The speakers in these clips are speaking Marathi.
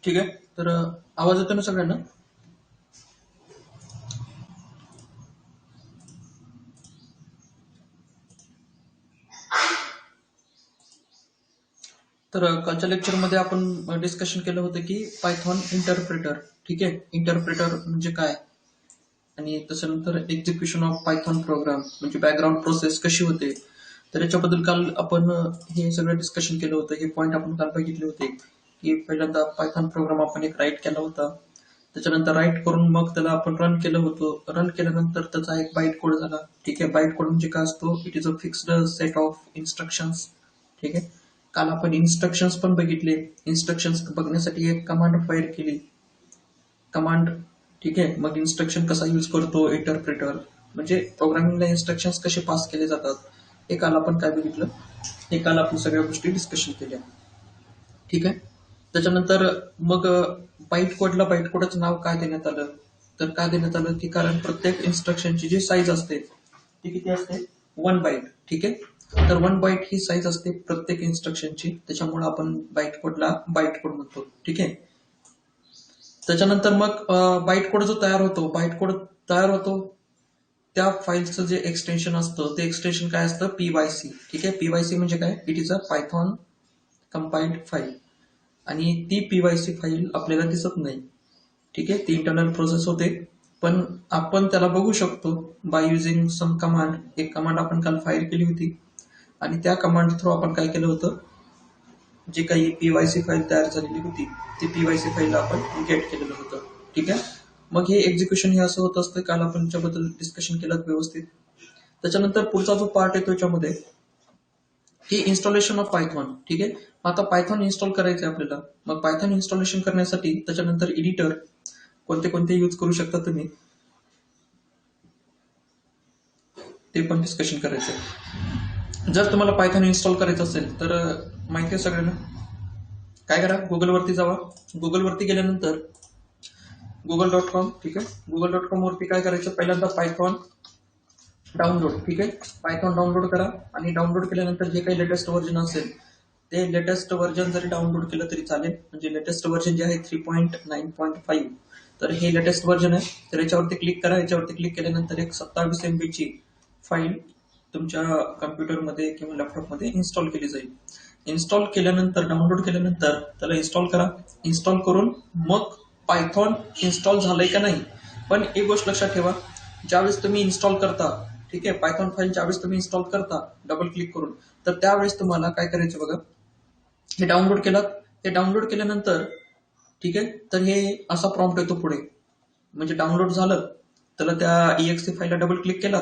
ठीक आहे. तर आवाज येतो ना सगळ्यांना? तर कालच्या लेक्चरमध्ये आपण डिस्कशन केलं होतं की पायथॉन इंटरप्रेटर. ठीक आहे. इंटरप्रेटर म्हणजे काय, आणि त्याच्यानंतर एक्झिक्युशन ऑफ पायथॉन प्रोग्राम म्हणजे बॅकग्राऊंड प्रोसेस कशी होते. तर याच्याबद्दल काल आपण हे सगळं डिस्कशन केलं होतं. हे पॉईंट आपण काल बघितले होते की पहिल्यांदा पायथॉन प्रोग्राम आपण एक राईट केला होता. त्याच्यानंतर राईट करून मग त्याला आपण रन केलं होतं. रन केल्यानंतर त्याचा एक बाईट कोड झाला. ठीक आहे. बाईट कोड म्हणजे काय असतो? It is a fixed set of instructions. ठीक आहे. काल आपण इन्स्ट्रक्शन्स पण बघितले. इन्स्ट्रक्शन्स बघण्यासाठी एक कमांड फायर केली. कमांड. ठीक आहे. मग इन्स्ट्रक्शन कसा यूज करतो इंटरप्रेटर, म्हणजे प्रोग्रामिंगला इन्स्ट्रक्शन्स कसे पास केले जातात, हे काल आपण काय बघितलं. हे काल आपण सगळ्या गोष्टी डिस्कशन केल्या. ठीक आहे. त्याच्यानंतर मग बाईट कोडला बाईट कोडचं नाव काय देण्यात आलं? तर काय देण्यात आलं की कारण प्रत्येक इन्स्ट्रक्शनची जी साईज असते ती किती असते? 1 बाईट. ठीक आहे. तर 1 बाईट ही साईज असते प्रत्येक इन्स्ट्रक्शनची, त्याच्यामुळे आपण बाईट कोडला बाईट कोड म्हणतो. ठीक आहे. त्याच्यानंतर मग बाईट कोड जो तयार होतो, बाईट कोड तयार होतो त्या फाईलचं जे एक्सटेन्शन असतं ते एक्सटेन्शन काय असतं? PYC. ठीक आहे. PYC म्हणजे काय? It is a Python compiled file. आणि ती PYC फाईल आपल्याला दिसत नाही. ठीक आहे. ती इंटरनल प्रोसेस होते, पण आपण त्याला बघू शकतो बाय युझिंग सम कमांड. एक कमांड आपण काल फायर केली होती, आणि त्या कमांड थ्रू आपण काय केलं होतं, जे काही PYC फाईल तयार झालेली होती ती PYC फाईल आपण गेट केलेलं होतं. ठीक आहे. मग हे एक्झिक्युशन हे असं होत असतं. काल आपण त्याच्याबद्दल डिस्कशन केलं व्यवस्थित. त्याच्यानंतर पुढचा जो पार्ट येतो याच्यामध्ये ही इन्स्टॉलेशन ऑफ पायथॉन. ठीक आहे. आता पायथॉन इन्स्टॉल करायचं आहे आपल्याला. मग पायथॉन इन्स्टॉलेशन करण्यासाठी त्याच्यानंतर एडिटर कोणते कोणते यूज करू शकता तुम्ही, ते पण डिस्कशन करायचं आहे. जर तुम्हाला पायथॉन इन्स्टॉल करायचं असेल तर माहिती आहे सगळ्यांना, काय करा, गुगलवरती जावा. गुगलवरती गेल्यानंतर google.com. ठीक आहे. google.com वरती काय करायचं, पहिल्यांदा पायथॉन डाउनलोड. ठीक आहे. पायथॉन डाउनलोड करा, आणि डाउनलोड केल्यानंतर जे काही लेटेस्ट व्हर्जन असेल ते लेटेस्ट व्हर्जन जरी डाउनलोड केलं तरी चालेल. म्हणजे लेटेस्ट व्हर्जन जे आहे 3.9.5, तर हे लेटेस्ट व्हर्जन आहे. तर याच्यावरती क्लिक करा. याच्यावरती क्लिक केल्यानंतर एक 27 MB ची फाईल तुमच्या कम्प्युटरमध्ये किंवा लॅपटॉपमध्ये इन्स्टॉल केली जाईल. इन्स्टॉल केल्यानंतर, डाउनलोड केल्यानंतर त्याला इन्स्टॉल करा. इन्स्टॉल करून मग पायथॉन इन्स्टॉल झालंय का नाही. पण एक गोष्ट लक्षात ठेवा, ज्यावेळेस तुम्ही इन्स्टॉल करता, ठीक आहे, पायथॉन फाईल ज्यावेळेस तुम्ही इन्स्टॉल करता डबल क्लिक करून, तर त्यावेळेस तुम्हाला काय करायचं बघा, हे डाउनलोड केलं. हे डाउनलोड केल्यानंतर, ठीक आहे, तर हे असा प्रॉम्प्ट येतो पुढे. म्हणजे डाउनलोड झालं तर त्या EXE फाईलला डबल क्लिक केला.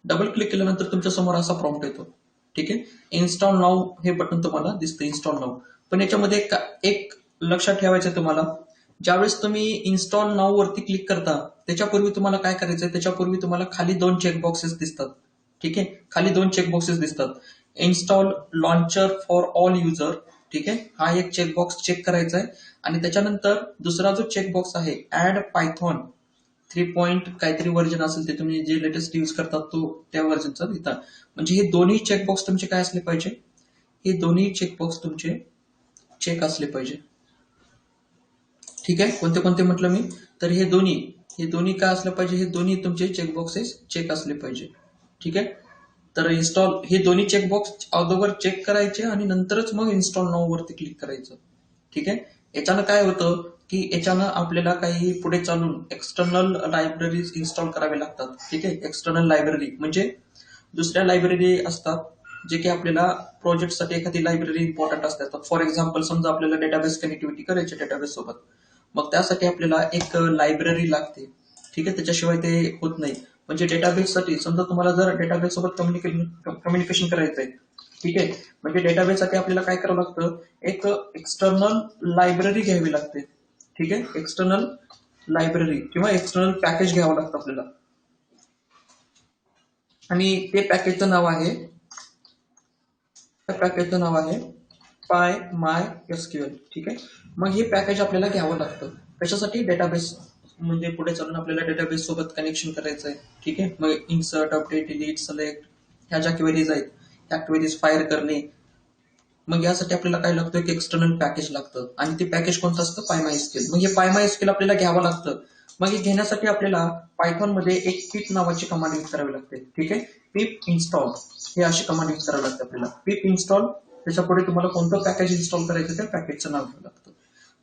डबल क्लिक केल्यानंतर तुमच्या समोर असा प्रॉम्प्ट येतो. ठीक आहे. इन्स्टॉल नाऊ हे बटन तुम्हाला दिसतं, इन्स्टॉल नाऊ. पण याच्यामध्ये एक लक्षात ठेवायचं तुम्हाला, ज्यावेळेस तुम्ही इन्स्टॉल नाऊ वरती क्लिक करता त्याच्यापूर्वी तुम्हाला काय करायचंय, त्याच्यापूर्वी तुम्हाला खाली 2 चेकबॉक्सेस दिसतात. ठीक आहे. खाली 2 चेकबॉक्सेस दिसतात. Install launcher for all user. ठीक आहे. हा एक चेकबॉक्स चेक करायचा आहे. आणि त्याच्यानंतर दुसरा जो चेकबॉक्स आहे, ऍड पायथॉन 3 काहीतरी व्हर्जन असेल ते तुम्ही जे लेटेस्ट यूज करतात तो त्या व्हर्जनचा लिहिता. म्हणजे हे दोन्ही चेकबॉक्स तुमचे काय असले पाहिजे, हे दोन्ही चेकबॉक्स तुमचे चेक असले पाहिजे. ठीक आहे. कोणते कोणते म्हटलं मी, तर हे दोन्ही काय असलं पाहिजे, हे दोन्ही तुमचे चेकबॉक्सेस चेक असले पाहिजे. ठीक आहे. तर इन्स्टॉल, हे दोन्ही चेकबॉक्स अगोदर चेक करायचे आणि नंतरच मग इन्स्टॉल नाऊ वरती क्लिक करायचं. ठीक आहे. याच्यानं काय होतं की याच्यानं आपल्याला काही पुढे चालून एक्सटर्नल लायब्ररीज इन्स्टॉल करावे लागतात. ठीक आहे. एक्सटर्नल लायब्ररी म्हणजे दुसऱ्या लायब्ररी असतात जे की आपल्याला प्रोजेक्टसाठी एखादी लायब्ररी इम्पॉर्टंट असतात. फॉर एक्झाम्पल, समजा आपल्याला डेटाबेस कनेक्टिव्हिटी करायची डेटाबेस सोबत, मग त्यासाठी आपल्याला एक लायब्ररी लागते. ठीक आहे. त्याच्याशिवाय ते होत नाही. म्हणजे डेटाबेससाठी, समजा तुम्हाला जर डेटाबेस सोबत कम्युनिकेशन करायचं आहे, ठीक आहे, म्हणजे डेटाबेस साठी आपल्याला काय करावं लागतं, एक एक्सटर्नल लायब्ररी घ्यावी लागते. ठीक आहे. एक्सटर्नल लायब्ररी किंवा एक्सटर्नल पॅकेज घ्यावं लागतं आपल्याला, आणि ते पॅकेजचं नाव आहे, त्या पॅकेजचं नाव आहे PyMySQL. ठीक आहे. मग हे पॅकेज आपल्याला घ्यावं लागतं. कशासाठी? डेटाबेस, म्हणजे पुढे चालून आपल्याला डेटाबेस सोबत कनेक्शन करायचं आहे. ठीक आहे. मग इन्सर्ट, अपडेट, डिलीट, सिलेक्ट ह्या ज्या क्वेरीज आहेत, ह्या क्वेरीज फायर करणे, मग यासाठी आपल्याला काय लागतं, एक एक्सटर्नल पॅकेज लागतं आणि ते पॅकेज कोणतं असतं, PyMySQL. मग हे PyMySQL आपल्याला घ्यावं लागतं. मग हे घेण्यासाठी आपल्याला पायथॉन मध्ये एक pip नावाची कमांड यूज करावी लागते. ठीक आहे, pip इन्स्टॉल हे अशी कमांड यूज करावी लागते आपल्याला. pip इन्स्टॉल, त्याच्या पुढे तुम्हाला कोणतं पॅकेज इन्स्टॉल करायचं त्या पॅकेजचं नाव घ्यावं लागतं.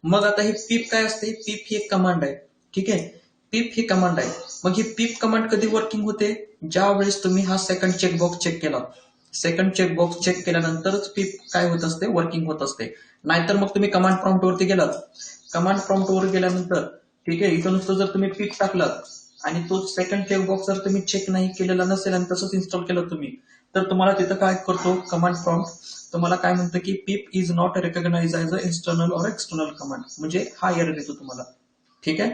मग आता हे pip काय असते, pip ही एक कमांड आहे. ठीक आहे, pip ही कमांड आहे. मग ही pip कमांड कधी वर्किंग होते, ज्या वेळेस तुम्ही हा सेकंड चेकबॉक्स चेक केला. सेकंड चेकबॉक्स चेक केल्यानंतरच pip काय होत असते, वर्किंग होत असते. नाहीतर मग तुम्ही कमांड प्रॉम्प्ट वरती गेलात, कमांड प्रॉम्प्ट वर गेल्यानंतर ठीक आहे, इथं नुसतं जर तुम्ही pip टाकलात आणि तो सेकंड चेकबॉक्स जर तुम्ही चेक नाही केलेला नसेल आणि तसंच इन्स्टॉल केलं तुम्ही, तर तुम्हाला तिथं काय करतो कमांड प्रॉम्प्ट, तुम्हाला काय म्हणतं की pip is not recognise as a internal or external command, म्हणजे हा एरर येतो तुम्हाला. ठीक आहे,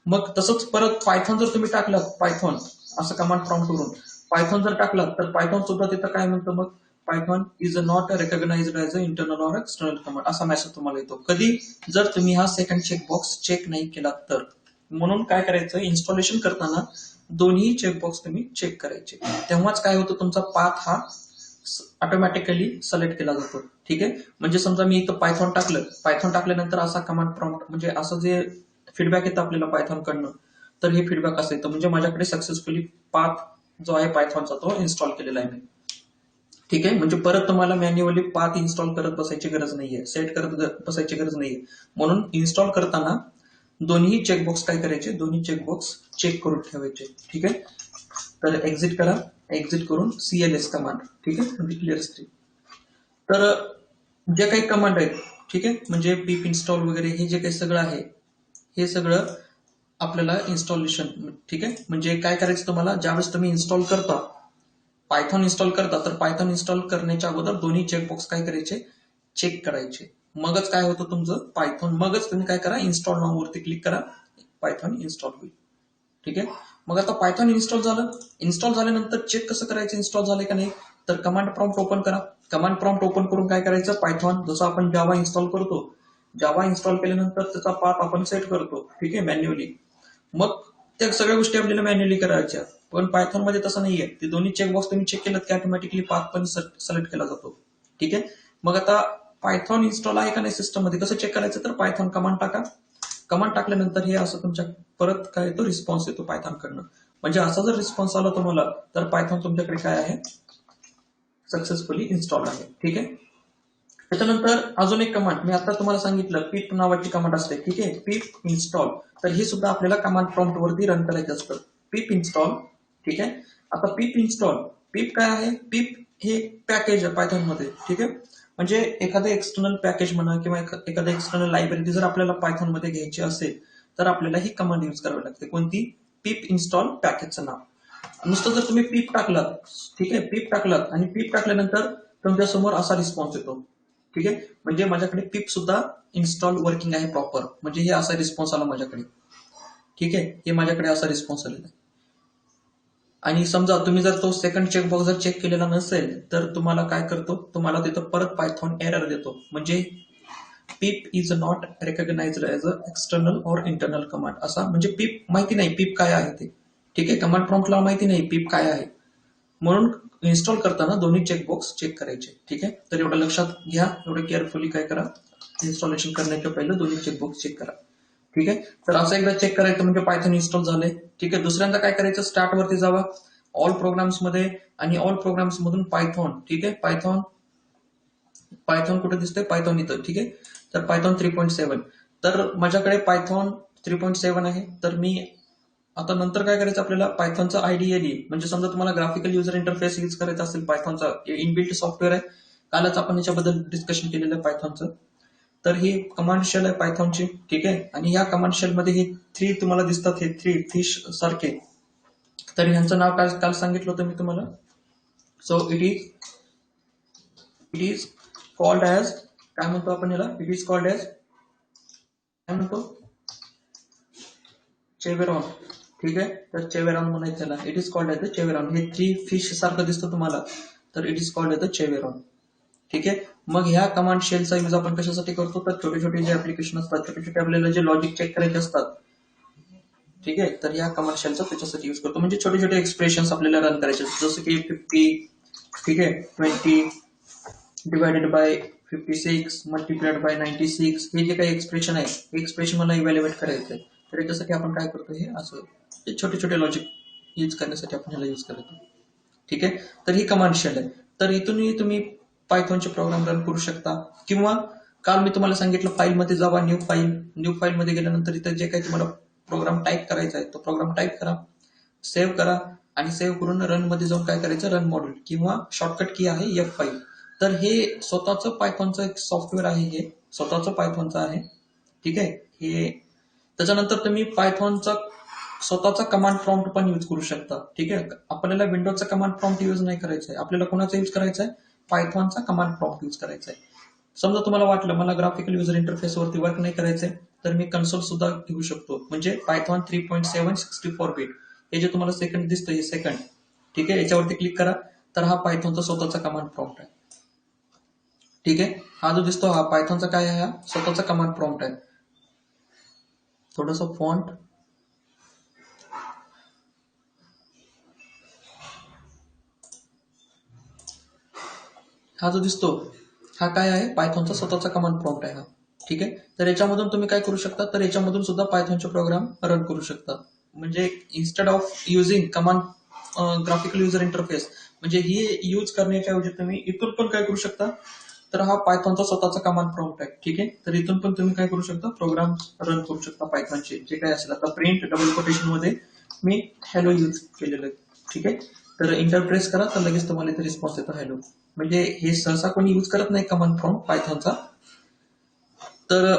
मग तसंच परत पायथॉन जर तुम्ही टाकलं, पायथॉन असं कमांड प्रॉम्प्ट वरून पायथॉन जर टाकलं, तर पायथॉन सुद्धा तिथं काय म्हणतं, मग Python is not recognised as a internal or external command असा मेसेज तुम्हाला येतो. कधी, जर तुम्ही हा सेकंड चेकबॉक्स चेक नाही केला तर. म्हणून काय करायचं, इन्स्टॉलेशन करताना दोन्ही चेकबॉक्स तुम्ही चेक करायचे, तेव्हाच काय होतं, तुमचा पाथ हा ऑटोमॅटिकली सिलेक्ट केला जातो. ठीक आहे, म्हणजे समजा मी इथं पायथॉन टाकलं, पायथॉन टाकल्यानंतर असा कमांड प्रॉम्प्ट म्हणजे असं जे फीडबॅक येतं आपल्याला पायथॉन कडनं, तर हे फीडबॅक असं येतं, म्हणजे माझ्याकडे सक्सेसफुली पाथ जो आहे पायथॉनचा तो इन्स्टॉल केलेला आहे मी. ठीक आहे, म्हणजे परत तुम्हाला मॅन्युअली पाथ इन्स्टॉल करत बसायची गरज नाहीये, सेट करत बसायची गरज नाहीये. म्हणून इन्स्टॉल करताना दोन्ही चेकबॉक्स काय करायचे, दोन्ही चेकबॉक्स चेक करून ठेवायचे. ठीक आहे, तर एक्झिट करा, एक्झिट करून CLS कमांड, ठीक आहे, म्हणजे क्लिअर स्क्रीन. तर जे काही कमांड आहेत, ठीक आहे, म्हणजे pip इन्स्टॉल वगैरे हे जे काही सगळं आहे, हे सगळं आपल्याला इन्स्टॉलेशन. ठीक आहे, म्हणजे काय करायचं तुम्हाला, ज्यावेळेस तुम्ही इन्स्टॉल करता, पायथॉन इन्स्टॉल करता, तर पायथॉन इन्स्टॉल करण्याच्या अगोदर दोन्ही चेकबॉक्स काय करायचे, चेक करायचे. मगच काय होतं तुमचं पायथॉन, मगच तुम्ही काय करा, इन्स्टॉल नाव वरती क्लिक करा, पायथॉन इन्स्टॉल होईल. ठीक आहे, मग आता पायथॉन इन्स्टॉल झालं, इन्स्टॉल झाल्यानंतर चेक कसं करायचं इन्स्टॉल झालंय का नाही, तर कमांड प्रॉम्प्ट ओपन करा. कमांड प्रॉम्प्ट ओपन करून काय करायचं, पायथॉन जसं आपण जावा इन्स्टॉल करतो, जावा इन्स्टॉल केल्यानंतर त्याचा पाथ आपण सेट करतो. ठीक आहे, मॅन्युअली. मग त्या सगळ्या गोष्टी आपल्याला मॅन्युअली करायच्या, पण पायथॉन मध्ये तसं नाहीये. ते दोन्ही चेकबॉक्स तुम्ही चेक केलं की ऑटोमॅटिकली पाथ पण सिलेक्ट केला जातो. ठीक आहे, मग आता पायथॉन इन्स्टॉल आहे का नाही सिस्टम मध्ये, कसं चेक करायचं, तर पायथॉन कमांड टाका. कमांड टाकल्यानंतर हे असं तुमच्या परत काय येतो, रिस्पॉन्स येतो पायथॉन कडनं. म्हणजे असा जर रिस्पॉन्स आला तुम्हाला, तर पायथॉन तुमच्याकडे काय आहे, सक्सेसफुली इन्स्टॉल आहे. ठीक आहे, त्याच्यानंतर अजून एक कमांड मी आता तुम्हाला सांगितलं, pip नावाची कमांड असते. ठीक आहे, pip इन्स्टॉल, तर हे सुद्धा आपल्याला कमांड प्रॉम्प्ट वरती रन करायचं असतं, pip इन्स्टॉल. ठीक आहे, आता pip इन्स्टॉल, pip काय आहे, pip हे पॅकेज आहे पायथॉन मध्ये. ठीक आहे, म्हणजे एखादं एक्सटर्नल पॅकेज म्हणा किंवा एखादं एक्सटर्नल लायब्ररी जर आपल्याला पायथॉन मध्ये घ्यायची असेल, तर आपल्याला ही कमांड यूज करावी लागते. कोणती, pip इन्स्टॉल पॅकेजचं नाव. नुसतं जर तुम्ही pip टाकलात, ठीक आहे, pip टाकलात आणि pip टाकल्यानंतर तुमच्या समोर असा रिस्पॉन्स येतो. ठीक आहे, म्हणजे माझ्याकडे pip सुद्धा इन्स्टॉल वर्किंग आहे प्रॉपर, म्हणजे हे असा रिस्पॉन्स आला माझ्याकडे. ठीक आहे, हे माझ्याकडे असा रिस्पॉन्स आलेला आहे. आणि समजा तुम्ही जर तो सेकंड चेकबॉक्स जर चेक केलेला नसेल, तर तुम्हाला काय करतो, तुम्हाला तिथं परत पायथॉन एरर देतो, म्हणजे pip is not recognised as a external or internal command असा. म्हणजे pip माहिती नाही pip काय आहे ते. ठीक आहे, कमांड प्रॉम्प्टला माहिती नाही pip काय आहे, म्हणून इन्स्टॉल करताना दोन्ही चेकबॉक्स चेक करायचे. ठीक आहे, तर एवढं लक्षात घ्या, एवढं केअरफुली काय करा, इन्स्टॉलेशन करण्याच्या पहिले दोन्ही चेकबॉक्स चेक करा. ठीक आहे, तर असं एकदा चेक करायचं म्हणजे पायथॉन इन्स्टॉल झालंय. ठीक आहे, दुसऱ्यांदा काय करायचं, स्टार्ट वरती जावा, ऑल प्रोग्राम्स मध्ये, आणि ऑल प्रोग्राम्स मधून पायथॉन. ठीक आहे, पायथॉन, पायथॉन कुठे दिसतंय, पायथॉन इथं. ठीक आहे, तर पायथॉन 3.7, तर माझ्याकडे पायथॉन 3.7 आहे. तर मी आता नंतर काय करायचं, आपल्याला पायथॉनचा IDE, म्हणजे समजा तुम्हाला ग्राफिकल युजर इंटरफेस यूज करायचा असेल, पायथॉनचा इनबिल्ट सॉफ्टवेअर आहे, कालच आपण याच्याबद्दल डिस्कशन केलेलं आहे पायथॉनचं. तर ही कमांड शेल आहे पायथॉनची. ठीक आहे, आणि या कमांड शेल मध्ये हे 3 तुम्हाला दिसतात, हे 3 फिश सारखे, तर ह्यांचं नाव काल सांगितलं होतं मी तुम्हाला. So it is called as, काय म्हणतो आपण याला, इट इज कॉल्ड ॲज, काय म्हणतो, चेवेरॉन. ठीक आहे, तर चेवेरॉन म्हणायचं त्याला, it is called as the chevron. हे 3 फिश सारखं दिसतं तुम्हाला, तर it is called as the chevron. ठीक आहे, मग ह्या कमांड शेलचा यूज आपण कशासाठी करतो, तर छोटे छोटे जे ऍप्लिकेशन असतात, छोटे छोटे आपल्याला जे लॉजिक चेक करायचे असतात. ठीक आहे, तर ह्या कमांड शेलचा त्याच्यासाठी यूज करतो, म्हणजे छोटे छोटे एक्सप्रेशन आपल्याला रन करायचे, जसं की 50, ठीक आहे, 20 डिवायडेड बाय 56 मल्टिप्लाइड बाय 96 हे जे काही एक्सप्रेशन आहे हे एक्सप्रेशन मला इव्हॅल्युएट करायचं आहे. तर याच्यासाठी आपण काय करतो, हे असं हे छोटे छोटे लॉजिक यूज करण्यासाठी आपण ह्याला यूज करतो. ठीक आहे, तर ही कमांड शेल आहे. तर इथूनही तुम्ही पायथॉनचे प्रोग्राम रन करू शकता, किंवा काल मी तुम्हाला सांगितलं फाईलमध्ये जावा, न्यू फाईलमध्ये गेल्यानंतर इथं जे काही तुम्हाला प्रोग्राम टाईप करायचा आहे तो प्रोग्राम टाईप करा, सेव्ह करा, आणि सेव्ह करून रन मध्ये जाऊन काय करायचं, रन मॉड्यूल किंवा शॉर्टकट की आहे F5. तर हे स्वतःचं पायथॉनचं एक सॉफ्टवेअर आहे, हे स्वतःचं पायथॉनचं आहे. ठीक आहे, हे त्याच्यानंतर तुम्ही पायथॉनचा स्वतःचा कमांड प्रॉम्प्ट पण यूज करू शकता. ठीक आहे, आपल्याला विंडोजचा कमांड प्रॉम्प्ट यूज नाही करायचा आहे, आपल्याला कोणाचा यूज करायचा आहे, पायथॉनचा कमांड प्रॉम्प्ट यूज करायचा आहे. समजा तुम्हाला वाटलं मला ग्राफिकल युजर इंटरफेसवरती वर्क नाही करायचंय, तर मी कन्सोल सुद्धा घेऊ शकतो. म्हणजे पायथॉन 3.7 64 बीट हे जे तुम्हाला सेकंड दिसतं हे सेकंड. ठीक आहे, याच्यावरती क्लिक करा, तर हा पायथॉनचा स्वतःचा कमांड प्रॉम्प्ट आहे. ठीक आहे, हा जो दिसतो हा पायथॉनचा काय आहे, हा स्वतःचा कमांड प्रॉम्प्ट आहे. थोडस फॉन्ट हा जो दिसतो हा काय आहे, पायथॉनचा स्वतःचा कमांड प्रॉम्प्ट आहे हा. ठीक आहे, तर याच्यामधून तुम्ही काय करू शकता, तर याच्यामधून सुद्धा पायथॉनचे प्रोग्राम रन करू शकता. म्हणजे instead of using command graphical user interface, म्हणजे ही यूज करण्याच्या ऐवजी तुम्ही इथून पण काय करू शकता, तर हा पायथॉनचा स्वतःचा कमांड प्रॉम्प्ट आहे. ठीक आहे, तर इथून पण तुम्ही काय करू शकता, प्रोग्राम रन करू शकता पायथॉनचे जे काय असेल. आता प्रिंट डबल कोटेशन मध्ये मी हॅलो यूज केलेलं आहे. ठीक आहे, तर इंटर प्रेस करा तर लगेच तुम्हाला इथे रिस्पॉन्स येतो हॅलो. म्हणजे हे सहसा कोणी यूज करत नाही कमांड प्रॉम्प्ट पायथॉनचा. तर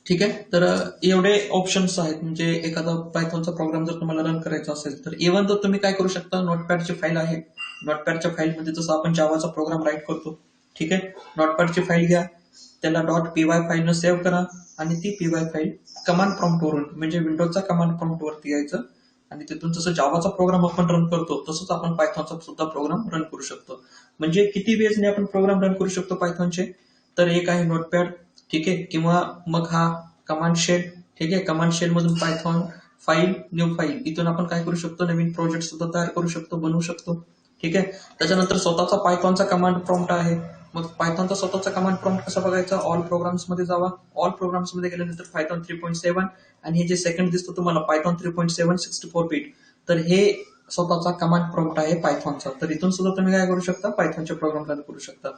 ठीक आहे, तर एवढे ऑप्शन्स आहेत. म्हणजे एखादा पायथॉनचा प्रोग्राम जर तुम्हाला रन करायचा असेल तर इव्हन तर तुम्ही काय करू शकता, नोटपॅडची फाईल आहे, नोटपॅडच्या फाईलमध्ये जसं आपण जावाचा प्रोग्राम राईट करतो. ठीक आहे, नोटपॅडची फाईल घ्या, त्याला .py फाईलनं सेव्ह करा, आणि ती py फाईल कमांड प्रॉम्प्टवरून म्हणजे विंडोजचा कमांड प्रॉम्प्टवरती यायचं, आणि तिथून जसं जावाचा प्रोग्राम आपण रन करतो तसंच आपण पायथॉनचा सुद्धा प्रोग्राम रन करू शकतो. म्हणजे किती वेजने आपण प्रोग्राम रन करू शकतो पायथॉनचे, तर एक आहे नोटपॅड. ठीक आहे, किंवा मग हा कमांड शेल. ठीक आहे, कमांड शेल मधून पायथॉन फाईल, न्यू फाईल, इथून आपण काय करू शकतो, नवीन प्रोजेक्ट सुद्धा तयार करू शकतो, बनवू शकतो. ठीक आहे, त्याच्यानंतर स्वतःचा पायथॉनचा कमांड प्रॉम्प्ट आहे. मग पायथॉनचा स्वतःचा कमांड प्रॉम्प्ट कसा बघायचा, ऑल प्रोग्राम्स मध्ये जावा, ऑल प्रोग्राम्स मध्ये गेल्यानंतर पायथॉन 3.7, आणि हे जे सेकंड दिसतो तुम्हाला पायथॉन 3.7 64 बीट, तर हे स्वतःचा कमांड प्रॉम्प्ट आहे पायथॉनचा. तर इथून सुद्धा तुम्ही काय करू शकता, पायथॉनचे प्रोग्राम रन करू शकता.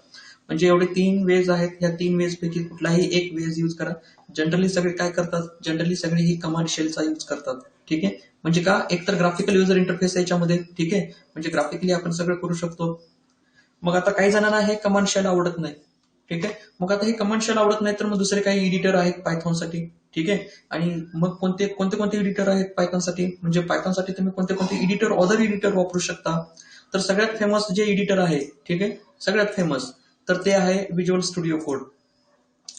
म्हणजे एवढे 3 वेज आहेत, या 3 वेज पैकी कुठलाही एक वेज यूज करा. जनरली सगळे काय करतात, जनरली सगळे ही कमांड शेलचा यूज करतात. ठीक आहे, म्हणजे का, एकतर ग्राफिकल युजर इंटरफेस याच्यामध्ये. ठीक आहे, म्हणजे ग्राफिकली आपण सगळं करू शकतो. मग आता काही जणांना हे कमांड शेल आवडत नाही. ठीक आहे, मग आता हे कमांड शेल आवडत नाही, तर मग दुसरे काही एडिटर आहेत पायथॉनसाठी. ठीक आहे, आणि मग कोणते कोणते कोणते एडिटर आहेत पायथॉनसाठी, म्हणजे पायथॉनसाठी तुम्ही कोणते कोणते एडिटर, अदर एडिटर वापरू शकता. तर सगळ्यात फेमस जे एडिटर आहे, ठीक आहे, सगळ्यात फेमस, तर ते आहे व्हिज्युअल स्टुडिओ कोड.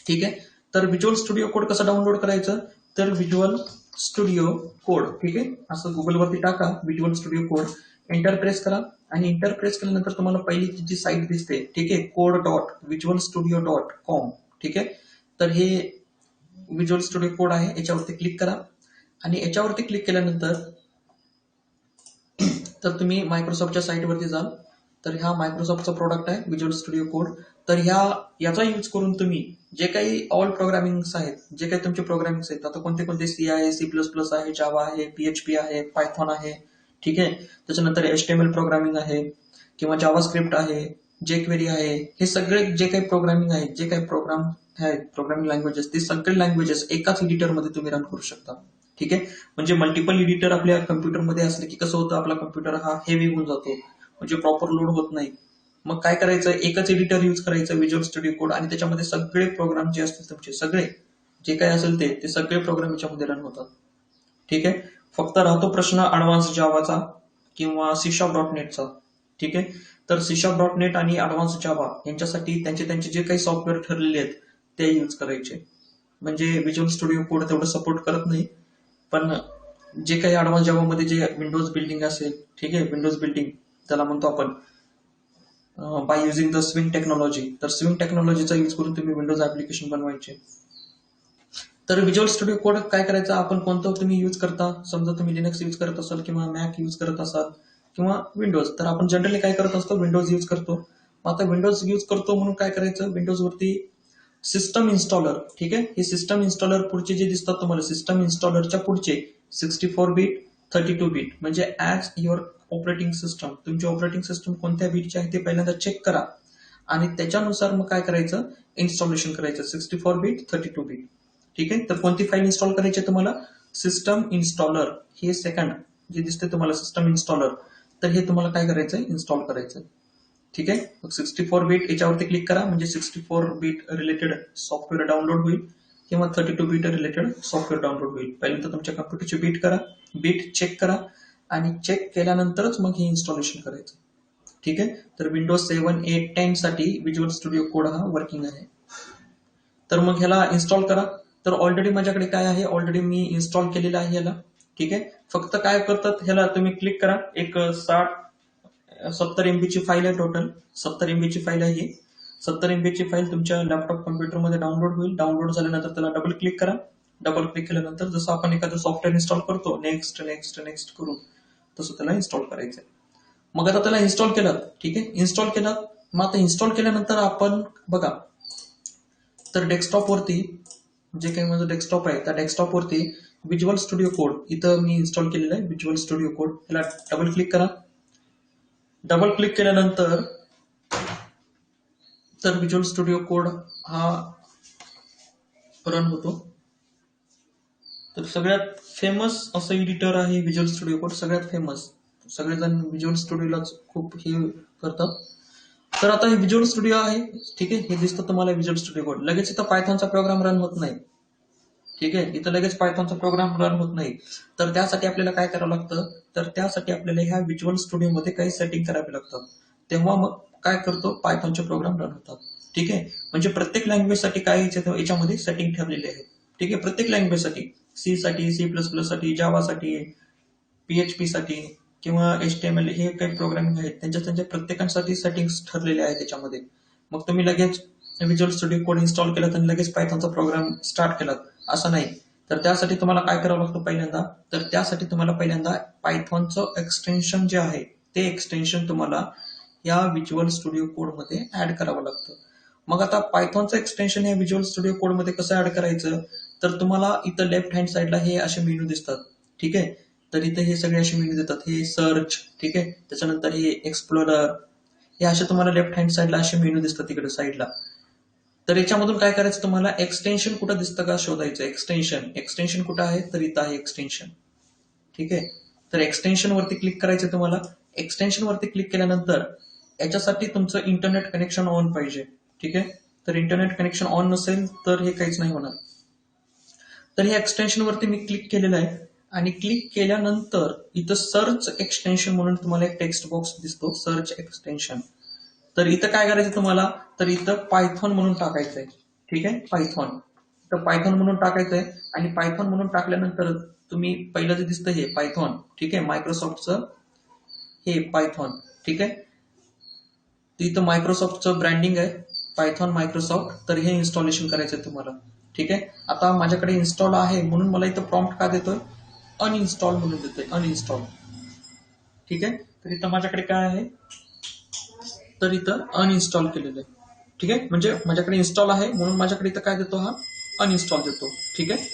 ठीक आहे, तर व्हिज्युअल स्टुडिओ कोड कसं डाउनलोड करायचं, तर व्हिज्युअल स्टुडिओ कोड, ठीक आहे, असं गुगलवरती टाका visual studio code, enter press करा, आणि एंटर प्रेस केल्यानंतर तुम्हाला पहिली जी साईट दिसते, ठीक आहे, code.visualstudio.com. ठीक आहे, तर हे व्हिज्युअल स्टुडिओ कोड आहे, याच्यावरती क्लिक करा, आणि याच्यावरती क्लिक केल्यानंतर तर तुम्ही मायक्रोसॉफ्टच्या साईटवरती जाल, तर हा मायक्रोसॉफ्टचा प्रोडक्ट आहे व्हिज्युअल स्टुडिओ कोड. तर याचा यूज करून तुम्ही जे काही ऑल प्रोग्रामिंग्स आहेत, जे काही तुमचे प्रोग्रामिंग्स आहेत, आता कोणते कोणते सी आहे, C++ आहे, जावा आहे, PHP आहे, पायथॉन आहे. ठीक आहे, त्याच्यानंतर HTML प्रोग्रामिंग आहे, किंवा जावा स्क्रिप्ट आहे, जेक्वेरी आहे, हे सगळे जे काही प्रोग्रामिंग आहेत, जे काही प्रोग्राम आहेत, प्रोग्रामिंग लँग्वेजेस, ते सगळे लँग्वेजेस एकाच एडिटरमध्ये तुम्ही रन करू शकता. ठीक आहे, म्हणजे मल्टिपल एडिटर आपल्या कम्प्युटरमध्ये असले की कसं होतं, आपला कम्प्युटर हा हेवी होऊन जातो, म्हणजे प्रॉपर लोड होत नाही. मग काय करायचं, एकच एडिटर यूज करायचं व्हिज्युअल स्टुडिओ कोड, आणि त्याच्यामध्ये सगळे प्रोग्राम जे असतील तुमचे, सगळे जे काही असेल ते सगळे प्रोग्राम याच्यामध्ये रन होतात. ठीक आहे, फक्त राहतो प्रश्न ऍडव्हान्स जावाचा किंवा C#.netचा. ठीक आहे, तर C#.net आणि ऍडव्हान्स जावा यांच्यासाठी त्यांचे त्यांचे जे काही सॉफ्टवेअर ठरलेले आहेत ते यूज करायचे. म्हणजे व्हिज्युअल स्टुडिओ कोड तेवढं सपोर्ट करत नाही, पण जे काही ऍडव्हान्स जावामध्ये जे विंडोज बिल्डिंग असेल, ठीक आहे, विंडोज बिल्डिंग त्याला म्हणतो आपण, by using the swing technology, तर स्विंग टेक्नॉलॉजीचा यूज करून तुम्ही विंडोज ऍप्लिकेशन बनवायचे. तर व्हिज्युअल स्टुडिओ कोड काय करायचा, आपण कोणतं तुम्ही यूज करता, समजा तुम्ही लिनक्स यूज करत असाल, किंवा मॅक यूज करत असाल, किंवा विंडोज, तर आपण जनरली काय करत असतो, विंडोज यूज करतो. मग आता विंडोज यूज करतो म्हणून काय करायचं, विंडोज वरती सिस्टम इन्स्टॉलर, ठीक आहे, हे सिस्टम इन्स्टॉलर पुढचे जे दिसतात तुम्हाला, सिस्टम इन्स्टॉलरच्या पुढचे 64 बीट 32 बीट म्हणजे ऍज युअर ऑपरेटिंग सिस्टम, तुमची ऑपरेटिंग सिस्टम कोणत्या बीटची आहे ते पहिल्यांदा चेक करा आणि त्याच्यानुसार मग काय करायचं, इन्स्टॉलेशन करायचं 64 बीट 32 बीट, ठीक आहे. तर कोणती फाईल इन्स्टॉल करायची तुम्हाला, सिस्टम इन्स्टॉलर, हे सेकंड जे दिसते तुम्हाला सिस्टम इन्स्टॉलर, तर हे तुम्हाला काय करायचं, इन्स्टॉल करायचं, ठीक आहे. मग 64 बीट याच्यावरती क्लिक करा म्हणजे 64 बीट रिलेटेड सॉफ्टवेअर डाउनलोड होईल किंवा 32 बीट रिलेटेड सॉफ्टवेअर डाउनलोड होईल. पहिल्यांदा तुमच्या कम्प्युटरची बीट चेक करा आणि चेक केल्यानंतरच मग हे इन्स्टॉलेशन करायचं, ठीक आहे. तर विंडोज 7, 8, 10 साठी व्हिज्युअल स्टुडिओ कोड हा वर्किंग आहे. तर मग ह्याला इन्स्टॉल करा. तर ऑलरेडी माझ्याकडे काय आहे, ऑलरेडी मी इन्स्टॉल केलेलं आहे याला, ठीक आहे. फक्त काय करतात, ह्याला तुम्ही क्लिक करा, एक 70 MB ची फाईल आहे, टोटल 70 MB ची फाईल आहे ही. 70 MB ची फाईल तुमच्या लॅपटॉप कॉम्प्युटरमध्ये डाउनलोड होईल. डाउनलोड झाल्यानंतर त्याला डबल क्लिक करा. डबल क्लिक केल्यानंतर जसं आपण एखादं सॉफ्टवेअर इन्स्टॉल करतो, नेक्स्ट नेक्स्ट नेक्स्ट करून, तसं त्याला इन्स्टॉल करायचं. मग आता त्याला इन्स्टॉल केलं, ठीक आहे, इन्स्टॉल केलं. मग आता इन्स्टॉल केल्यानंतर आपण बघा, तर डेस्कटॉप वरती जे काही माझं डेस्कटॉप आहे त्या डेस्कटॉप वरती व्हिज्युअल स्टुडिओ कोड इथं मी इन्स्टॉल केलेला आहे, व्हिज्युअल स्टुडिओ कोड. त्याला डबल क्लिक करा. डबल क्लिक केल्यानंतर तर व्हिज्युअल स्टुडिओ कोड हा रन होतो. तर सगळ्यात फेमस असं एडिटर आहे व्हिज्युअल स्टुडिओ कोड, सगळ्यात फेमस, सगळेजण व्हिज्युअल स्टुडिओलाच खूप हे करतात. तर आता हे व्हिज्युअल स्टुडिओ आहे, ठीक आहे, हे दिसतं तुम्हाला व्हिज्युअल स्टुडिओ कोड. लगेच इथं पायथॉनचा प्रोग्राम रन होत नाही, ठीक आहे, इथं लगेच पायथॉनचा प्रोग्राम रन होत नाही. तर त्यासाठी आपल्याला काय करावं लागतं, तर त्यासाठी आपल्याला ह्या व्हिज्युअल स्टुडिओमध्ये काही सेटिंग करावी लागतात, तेव्हा मग काय करतो, पायथॉनचे प्रोग्राम रन होतात, ठीक आहे. म्हणजे प्रत्येक लँग्वेजसाठी काय याच्यामध्ये सेटिंग ठेवलेली आहे, ठीक आहे, प्रत्येक लँग्वेजसाठी, सी साठी, C++ साठी, जावासाठी, PHP साठी किंवा HTML, हे काही प्रोग्रामिंग आहेत त्यांच्या प्रत्येकासाठी सेटिंग्स ठरलेले आहेत त्याच्यामध्ये. मग तुम्ही लगेच व्हिज्युअल स्टुडिओ कोड इन्स्टॉल केला आणि लगेच पायथॉनचा प्रोग्राम स्टार्ट केला असं नाही. तर त्यासाठी तुम्हाला काय करावं लागतं पहिल्यांदा, तर त्यासाठी तुम्हाला पहिल्यांदा पायथॉनचं एक्सटेन्शन जे आहे ते एक्सटेन्शन तुम्हाला या व्हिज्युअल स्टुडिओ कोड मध्ये ऍड करावं लागतं. मग आता पायथॉनचं एक्सटेन्शन या व्हिज्युअल स्टुडिओ कोड मध्ये कसं ऍड करायचं, तर तुम्हाला इथं लेफ्ट हँड साईडला हे असे मेनू दिसतात, ठीक आहे. तर इथे हे सगळे असे मेनू देतात, हे सर्च, ठीक आहे, त्याच्यानंतर हे एक्सप्लोरर, हे असे तुम्हाला लेफ्ट हँड साईडला असे मेनू दिसतात तिकडे साईडला. तर याच्यामधून काय करायचं, तुम्हाला एक्सटेन्शन कुठं दिसतं का शोधायचं. एक्सटेन्शन कुठं आहे, तर इथं आहे एक्सटेन्शन, ठीक आहे. तर एक्सटेन्शन वरती क्लिक करायचं तुम्हाला. एक्सटेन्शन वरती क्लिक केल्यानंतर याच्यासाठी तुमचं इंटरनेट कनेक्शन ऑन पाहिजे, ठीक आहे. तर इंटरनेट कनेक्शन ऑन नसेल तर हे काहीच नाही होणार. तर ह्या एक्सटेन्शन वरती मी क्लिक केलेलं आहे आणि क्लिक केल्यानंतर इथं सर्च एक्सटेन्शन म्हणून तुम्हाला एक टेक्स्ट बॉक्स दिसतो, सर्च एक्सटेन्शन. तर इथं काय करायचं तुम्हाला, तर इथं पायथॉन म्हणून टाकायचंय, ठीक आहे, पायथॉन. तर पायथॉन म्हणून टाकायचंय आणि पायथॉन म्हणून टाकल्यानंतर तुम्ही पहिलं जे दिसतं हे पायथॉन, ठीक आहे, मायक्रोसॉफ्टचं हे पायथॉन, ठीक आहे. इथं मायक्रोसॉफ्टचं ब्रँडिंग आहे, पायथॉन मायक्रोसॉफ्ट. तर हे इन्स्टॉलेशन करायचंय तुम्हाला, ठीक आहे. आता माझ्याकडे इन्स्टॉल आहे म्हणून मला इथं प्रॉम्प्ट का देतोय, अनइन्स्टॉल म्हणून देतोय, अनइन्स्टॉल, ठीक आहे. तर इथं माझ्याकडे काय आहे, तर इथं अनइन्स्टॉल केलेलं आहे, ठीक आहे. म्हणजे माझ्याकडे इन्स्टॉल आहे म्हणून माझ्याकडे इथं काय देतो, हा अनइन्स्टॉल देतो, ठीक आहे.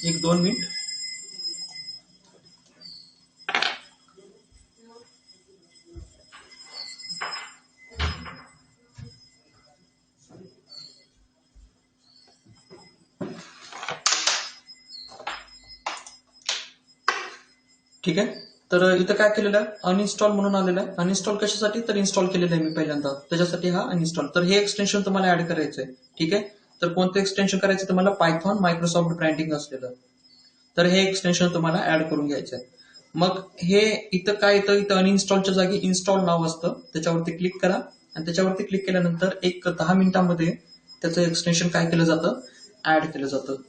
1-2 मिनिट. ठीक आहे. तर इथं काय केलेलं आहे, अनइन्स्टॉल म्हणून आलेलं आहे. अनइन्स्टॉल कशासाठी, तर इन्स्टॉल केलेलं आहे मी पहिल्यांदा, त्याच्यासाठी हा अनइन्स्टॉल. तर हे एक्सटेन्शन तुम्हाला ऍड करायचंय, ठीक आहे. तर कोणतं एक्सटेन्शन करायचं तुम्हाला, पायथॉन मायक्रोसॉफ्ट ब्रँडिंग असलेलं. तर हे एक्सटेन्शन तुम्हाला ऍड करून घ्यायचंय. मग हे इथं काय येतं, इथं अनइन्स्टॉलच्या जागी इन्स्टॉल नाव असतं, त्याच्यावरती क्लिक करा आणि त्याच्यावरती क्लिक केल्यानंतर एक 10 मिनिटांमध्ये त्याचं एक्सटेन्शन काय केलं जातं, ऍड केलं जातं,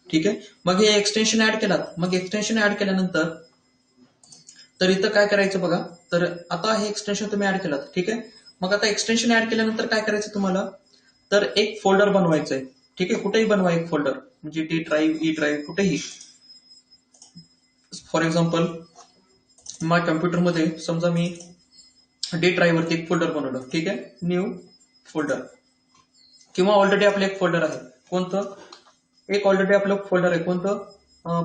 ठीक आहे. मग हे एक्सटेन्शन ऍड केलात, मग एक्सटेन्शन ऍड केल्यानंतर तर इथं काय करायचं बघा, तर आता हे एक्सटेन्शन तुम्ही ऍड केलात, ठीक आहे. मग आता एक्सटेन्शन ऍड केल्यानंतर काय करायचं तुम्हाला, तर एक फोल्डर बनवायचंय, ठीक आहे. कुठेही बनवा एक फोल्डर, म्हणजे डी ड्राईव्ह, ई ड्राईव्ह, कुठेही. फॉर एक्झाम्पल माझ्या कम्प्युटरमध्ये समजा मी डी ड्राईव्ह वरती एक फोल्डर बनवलं, ठीक आहे, न्यू फोल्डर. किंवा ऑलरेडी आपलं एक फोल्डर आहे, कोणतं, एक ऑलरेडी आपलं फोल्डर आहे कोणतं,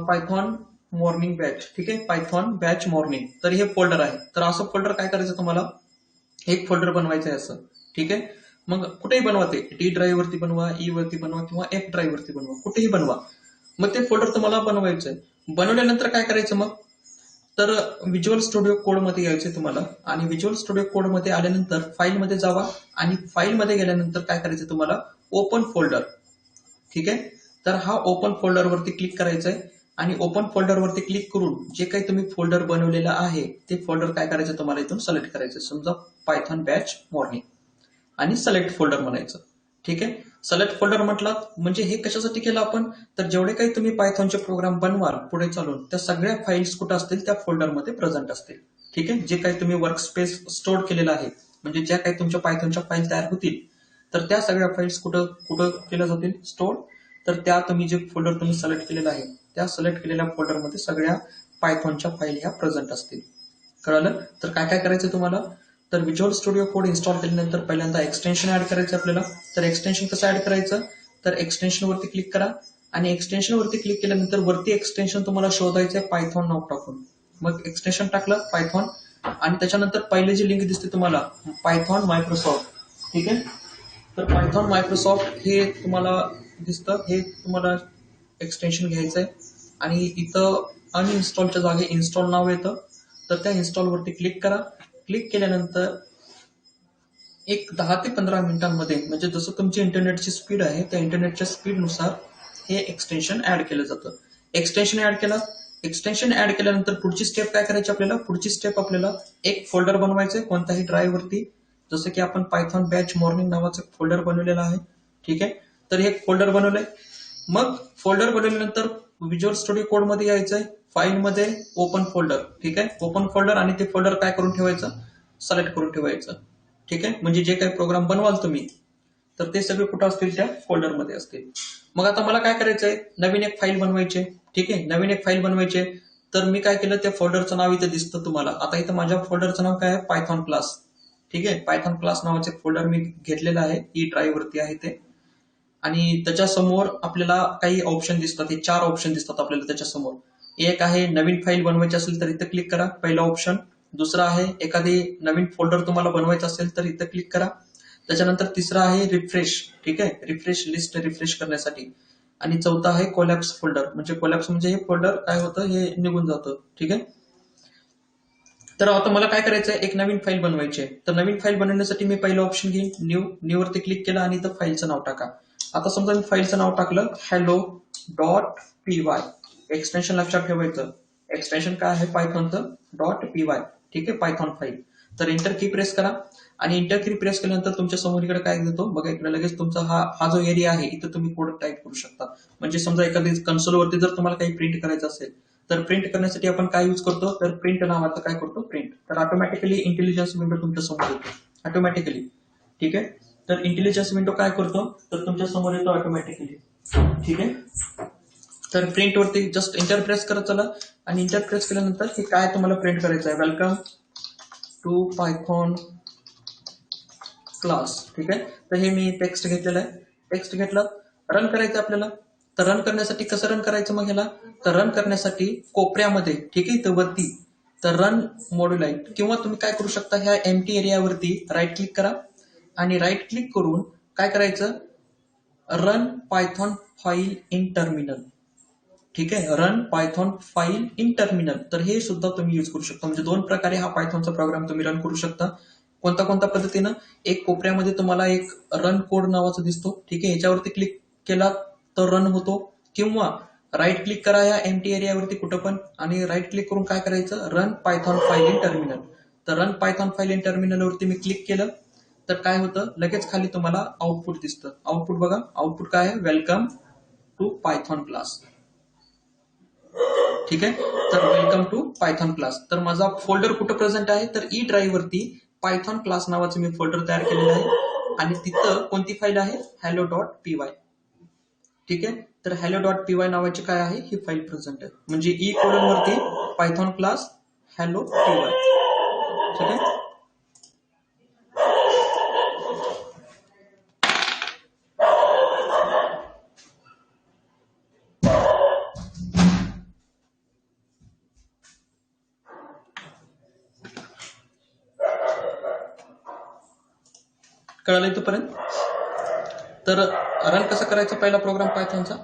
पायथॉन मॉर्निंग बॅच, ठीक आहे, पायथॉन बॅच मॉर्निंग. तर हे फोल्डर आहे. तर असं फोल्डर काय करायचं तुम्हाला, एक फोल्डर बनवायचं आहे असं, ठीक आहे. मग कुठेही बनवा, ते डी ड्राईव्ह वरती बनवा, ई वरती बनवा किंवा एफ ड्राईव्ह वरती बनवा, कुठेही बनवा. मग ते फोल्डर तुम्हाला बनवायचं आहे. बनवल्यानंतर काय करायचं मग, तर व्हिज्युअल स्टुडिओ कोड मध्ये यायचे तुम्हाला. आणि व्हिज्युअल स्टुडिओ कोड मध्ये आल्यानंतर फाईलमध्ये जावा. आणि फाईलमध्ये गेल्यानंतर काय करायचं तुम्हाला, ओपन फोल्डर, ठीक आहे. तर हा ओपन फोल्डर वरती क्लिक करायचं आहे. आणि ओपन फोल्डर वरती क्लिक करून जे काही तुम्ही फोल्डर बनवलेलं आहे ते फोल्डर काय करायचं तुम्हाला इथून सिलेक्ट करायचं. समजा पायथॉन बॅच मॉर्निंग आणि सिलेक्ट फोल्डर म्हणायचं, ठीक आहे. सिलेक्ट फोल्डर म्हटलं म्हणजे हे कशासाठी केलं आपण, तर जेवढे काही तुम्ही पायथॉनचे प्रोग्राम बनवाल पुढे चालून त्या सगळ्या फाईल्स कुठं असतील, त्या फोल्डरमध्ये प्रेझेंट असतील, ठीक आहे. जे काही तुम्ही वर्क स्पेस स्टोअर केलेलं आहे, म्हणजे ज्या काही तुमच्या पायथॉनच्या फाईल तयार होतील, तर त्या सगळ्या फाईल्स कुठं कुठं केल्या जातील, स्टोअर. तर त्या तुम्ही जे फोल्डर तुम्ही सिलेक्ट केलेलं आहे त्या सिलेक्ट केलेल्या फोल्डरमध्ये सगळ्या पायथॉनच्या फाईल ह्या प्रेझेंट असतील. कळालं. तर काय काय करायचं तुम्हाला, तर व्हिज्युअल स्टुडिओ कोड इन्स्टॉल केल्यानंतर पहिल्यांदा एक्सटेन्शन ऍड करायचं आपल्याला. तर एक्सटेन्शन कसं ऍड करायचं, तर एक्सटेन्शन वरती क्लिक करा. आणि एक्सटेन्शन वरती क्लिक केल्यानंतर वरती एक्सटेन्शन तुम्हाला शोधायचं आहे पायथॉन नाव टाकून. मग एक्सटेन्शन टाकलं पायथॉन, आणि त्याच्यानंतर पहिले जी लिंक दिसते तुम्हाला पायथॉन मायक्रोसॉफ्ट, ठीक आहे. तर पायथॉन मायक्रोसॉफ्ट हे तुम्हाला दिसतं, हे तुम्हाला एक्सटेन्शन घ्यायचं आहे. आणि इथं अनइन्स्टॉलच्या जागी इन्स्टॉल नाव येतं. तर त्या इन्स्टॉल वरती क्लिक करा. क्लिक केल्यानंतर एक 10 ते 15 मिनिटांमध्ये, म्हणजे जसं तुमची इंटरनेटची स्पीड आहे त्या इंटरनेटच्या स्पीडनुसार हे एक्सटेन्शन ऍड केलं जातं. एक्सटेन्शन ऍड केलं. एक्सटेन्शन ऍड केल्यानंतर पुढची स्टेप काय करायची आपल्याला, पुढची स्टेप आपल्याला एक फोल्डर बनवायचंय कोणत्याही ड्राईव्ह वरती. जसं की आपण पायथॉन बॅच मॉर्निंग नावाचं फोल्डर बनवलेलं आहे, ठीक आहे. तर हे फोल्डर बनवलंय. मग फोल्डर बनवल्यानंतर व्हिज्युअल स्टुडिओ कोड मध्ये यायचंय, फाईलमध्ये ओपन फोल्डर, ठीक आहे. ओपन फोल्डर, आणि ते फोल्डर काय करून ठेवायचं, सिलेक्ट करून ठेवायचं, ठीक आहे. म्हणजे जे काही प्रोग्राम बनवाल तुम्ही तर ते सगळे कुठं असतील, त्या फोल्डरमध्ये असतील. मग आता मला काय करायचंय, नवीन एक फाईल बनवायची, ठीक आहे. नवीन एक फाईल बनवायची. तर मी काय केलं, त्या फोल्डरचं नाव इथं दिसतं तुम्हाला. आता इथं माझ्या फोल्डरचं नाव काय आहे, पायथॉन क्लास, ठीक आहे. पायथॉन क्लास नावाचे फोल्डर मी घेतलेलं आहे, ई ड्राईव्ह वरती आहे ते. आणि त्याच्यासमोर आपल्याला काही ऑप्शन दिसतात, हे 4 ऑप्शन दिसतात आपल्याला त्याच्यासमोर. एक आहे नवीन फाईल बनवायची असेल तर इथं क्लिक करा, पहिला ऑप्शन. दुसरा आहे एखादी नवीन फोल्डर तुम्हाला बनवायचं असेल तर इथं क्लिक करा. त्याच्यानंतर तिसरा आहे रिफ्रेश, ठीक आहे, रिफ्रेश लिस्ट रिफ्रेश करण्यासाठी. आणि चौथा आहे कोलॅप्स फोल्डर, म्हणजे कोलॅप्स म्हणजे हे फोल्डर काय होतं, हे निघून जातं, ठीक आहे. तर आता मला काय करायचं आहे, एक नवीन फाईल बनवायची आहे. तर नवीन फाईल बनवण्यासाठी मी पहिलं ऑप्शन घेईन, न्यू वरती क्लिक केलं आणि इथं फाईलचं नाव टाका. आता समजा मी फाईलचं नाव टाकलं hello.py. एक्सटेन्शन लक्षात ठेवायचं, एक्सटेन्शन काय आहे पायथॉनचं, .py, ठीक आहे, पायथॉन फाईल. तर इंटर की प्रेस करा. आणि इंटर की प्रेस केल्यानंतर तुमच्या समोर इकडे काय देतो बघा, इकडे लगेच तुमचा हा जो एरिया आहे इथं तुम्ही कोड टाईप करू शकता. म्हणजे समजा एखादी कन्सोलवरती जर तुम्हाला काही प्रिंट करायचं असेल तर प्रिंट करण्यासाठी आपण काय यूज करतो, तर प्रिंट नावाचं काय करतो, प्रिंट. तर ऑटोमॅटिकली इंटेलिजन्स विंडो तुमच्या समोर येतो ऑटोमॅटिकली, ठीक आहे. तर इंटेलिजन्स विंडो काय करतो, तर तुमच्या समोर येतो ऑटोमॅटिकली, ठीक आहे. तर प्रिंट वरती जस्ट इंटर प्रेस करत चला. आणि इंटर प्रेस केल्यानंतर हे काय तुम्हाला प्रिंट करायचं आहे, वेलकम टू पायथॉन क्लास, ठीक आहे. तर हे मी टेक्स्ट घेतलेलं आहे, टेक्स्ट घेतलं. रन करायचं आपल्याला. तर रन करण्यासाठी कसं रन करायचं मग ह्याला, तर रन करण्यासाठी कोपऱ्यामध्ये, ठीक आहे, इथं वरती तर रन मॉड्यूल आहे. किंवा तुम्ही काय करू शकता, ह्या एम्प्टी एरियावरती राईट क्लिक करा. आणि राईट क्लिक करून काय करायचं, run Python file in terminal, ठीक आहे, run Python file in terminal. तर हे सुद्धा तुम्ही यूज करू शकता. म्हणजे 2 प्रकारे हा पायथॉनचा प्रोग्राम तुम्ही रन करू शकता. कोणत्या कोणत्या पद्धतीनं, एक कोपऱ्यामध्ये तुम्हाला एक रन कोड नावाचा दिसतो, ठीक आहे, ह्याच्यावरती क्लिक केला तर रन होतो. किंवा राईट क्लिक करा या एम्प्टी एरियावरती कुठं पण, आणि राईट क्लिक करून काय करायचं, run Python file in terminal. तर run Python file in terminal वरती मी क्लिक केलं तर काय होतं, लगेच खाली तुम्हाला आउटपुट दिसतं. आउटपुट बघा, आउटपुट काय आहे, वेलकम टू पायथॉन क्लास, ठीक आहे. तर वेलकम टू पायथॉन क्लास. तर माझा फोल्डर कुठं प्रेझेंट आहे, तर ई ड्राईव्ह वरती पायथॉन क्लास नावाचं मी फोल्डर तयार केलेलं आहे. आणि तिथं कोणती फाईल आहे, hello.py, ठीक आहे. तर hello.py नावाची काय आहे, ही फाईल प्रेझेंट आहे. म्हणजे ई कोलन वरती पायथॉन क्लास hello.py, ठीक आहे. कळालं इथपर्यंत? तर रन कसा करायचा पहिला प्रोग्राम पायथॉनचा?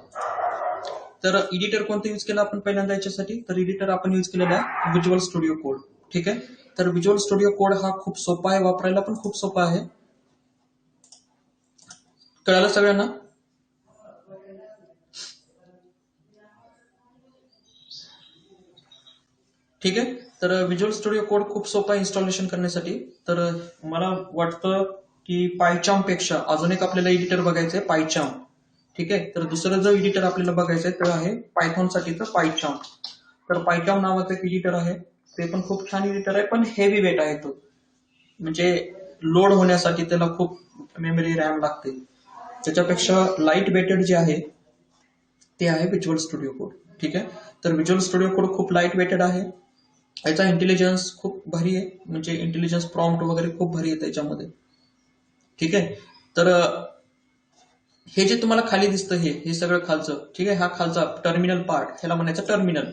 तर एडिटर कोणतं यूज केलं आपण पहिल्यांदा याच्यासाठी? तर एडिटर आपण यूज केलेला आहे व्हिज्युअल स्टुडिओ कोड. ठीक आहे. तर व्हिज्युअल स्टुडिओ कोड हा खूप सोपा आहे, वापरायला पण खूप सोपा आहे. कळालं सगळ्यांना? ठीक आहे. तर व्हिज्युअल स्टुडिओ कोड खूप सोपा इन्स्टॉलेशन करण्यासाठी. तर मला वाटतं की पायचाम पेक्षा अजून एक आपल्याला एडिटर बघायचं आहे, पायचाम. ठीक आहे. तर दुसरं जो एडिटर आपल्याला बघायचं आहे ते आहे पायथॉन साठीचं पायचाम. तर पायचाम नावाचं एक एडिटर आहे, ते पण खूप छान एडिटर आहे, पण हेवी वेट आहे तो. म्हणजे लोड होण्यासाठी त्याला खूप मेमरी रॅम लागते. त्याच्यापेक्षा लाईट वेटेड जे आहे ते आहे व्हिज्युअल स्टुडिओ कोड. ठीक आहे. तर व्हिज्युअल स्टुडिओ कोड खूप लाईट वेटेड आहे. याचा इंटेलिजन्स खूप भारी आहे, म्हणजे इंटेलिजन्स प्रॉम्प्ट वगैरे खूप भारी आहे त्याच्यामध्ये. ठीक आहे. तर हे जे तुम्हाला खाली दिसतं हे सगळं खालचं, ठीक आहे, हा खालचा टर्मिनल पार्ट, ह्याला म्हणायचं टर्मिनल.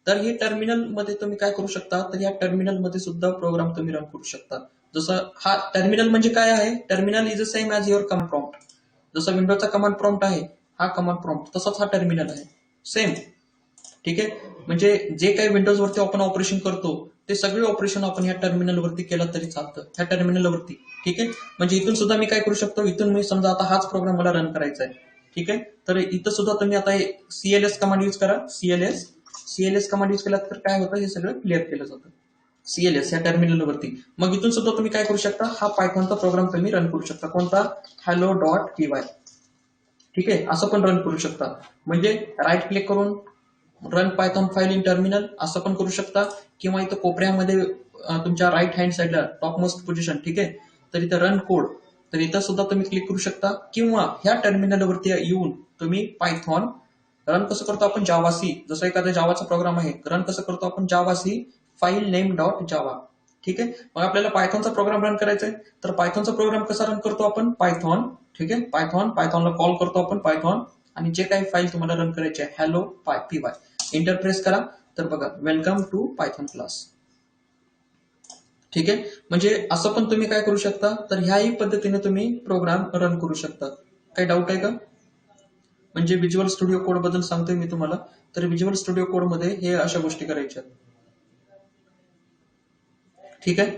तर हे टर्मिनल मध्ये तुम्ही काय करू शकता? तर या टर्मिनल मध्ये सुद्धा प्रोग्राम तुम्ही रन करू शकता. जसं हा टर्मिनल म्हणजे काय आहे? Terminal is a same as your command prompt. जसं विंडोचा कमांड प्रॉम्प्ट आहे, हा कमांड प्रॉम्प्ट, तसाच हा टर्मिनल आहे, सेम. ठीक आहे. म्हणजे जे काही विंडोजवरती आपण ऑपरेशन करतो ते सगळे ऑपरेशन आपण ह्या टर्मिनलवरती केलं तरी चालतं, ह्या टर्मिनलवरती. ठीक आहे. म्हणजे इथून सुद्धा मी काय करू शकतो? इथून मी समजा आता हाच प्रोग्राम मला रन करायचा आहे. ठीक आहे. तर इथं सुद्धा तुम्ही आता सीएलएस कमांड यूज करा. सीएलएस कमांड यूज केला तर काय होतं? हे सगळं क्लिअर केलं जातं सीएलएस या टर्मिनलवरती. मग इथून सुद्धा तुम्ही काय करू शकता? हा पायथॉनचा प्रोग्राम तुम्ही रन करू शकता. कोणता? hello.py. ठीक आहे. असं पण रन करू शकता. म्हणजे राईट क्लिक करून run Python file in terminal असं पण करू शकता, किंवा इथं कोपऱ्यामध्ये तुमच्या राईट हँड साईडला टॉप मोस्ट पोझिशन, ठीक आहे, तर इथं रन कोड, तर इथं सुद्धा तुम्ही क्लिक करू शकता, किंवा ह्या टर्मिनलवरती येऊन तुम्ही पायथॉन रन कसं करतो आपण? जावासी. जसं एखादा जावाचा प्रोग्राम आहे, रन कसं करतो आपण? जावासी फाईल नेम डॉट जावा. ठीक आहे. मग आपल्याला पायथॉनचा प्रोग्राम रन करायचा आहे, तर पायथॉनचा प्रोग्राम कसा रन करतो आपण? पायथॉन. ठीक आहे. पायथॉनला कॉल करतो आपण पायथॉन, आणि जे काही फाईल तुम्हाला रन करायची आहे hello P Y, enter press करा. तर बघा, वेलकम टू पायथॉन क्लास. ठीक आहे. म्हणजे असं पण तुम्ही काय करू शकता? तर ह्याही पद्धतीने तुम्ही प्रोग्राम रन करू शकता. काही डाऊट आहे का? म्हणजे व्हिज्युअल स्टुडिओ कोड बद्दल सांगतोय मी तुम्हाला. तर व्हिज्युअल स्टुडिओ कोड मध्ये हे अशा गोष्टी करायच्या. ठीक आहे.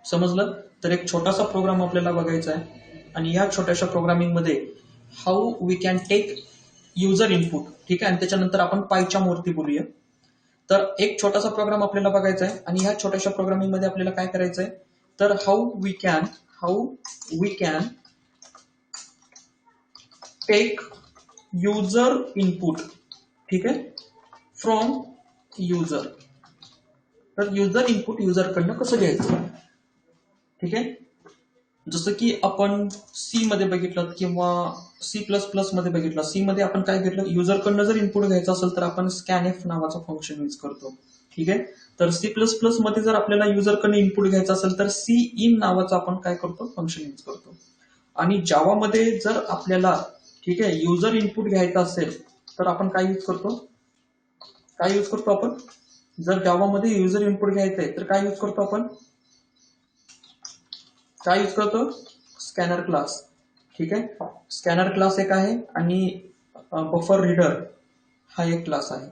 समजलं? तर एक छोटासा प्रोग्राम आपल्याला बघायचा आहे, आणि या छोट्याशा प्रोग्रामिंग मध्ये how we can take user input. ठीक आहे. आणि त्याच्यानंतर आपण पायचाम वरती बोलूया. तर एक छोटासा प्रोग्राम आपल्याला बघायचा आहे, आणि ह्या छोट्याशा प्रोग्रामिंग मध्ये आपल्याला काय करायचं आहे? तर how we can take user input. ठीक आहे. From user. तर युजर इनपुट युजरकडनं कसं घ्यायचं? ठीक आहे. जसं की आपण सी मध्ये बघितलं, किंवा C++ मध्ये बघितलं. सी मध्ये आपण काय घेतलं? युजरकडनं जर इनपुट घ्यायचं असेल तर आपण स्कॅनएफ नावाचं फंक्शन यूज करतो. ठीक आहे. तर C++ मध्ये जर आपल्याला युजरकडनं इनपुट घ्यायचं असेल तर सी इन नावाचं आपण काय करतो? फंक्शन यूज करतो. आणि जावामध्ये जर आपल्याला, ठीक आहे, युजर इनपुट घ्यायचं असेल तर आपण काय यूज करतो? आपण जर जावामध्ये युजर इनपुट घ्यायचं आहे तर काय यूज करतो आपण? Scanner class. ठीक आहे. स्कॅनर क्लास एक आहे, आणि बफर रीडर हा एक क्लास आहे.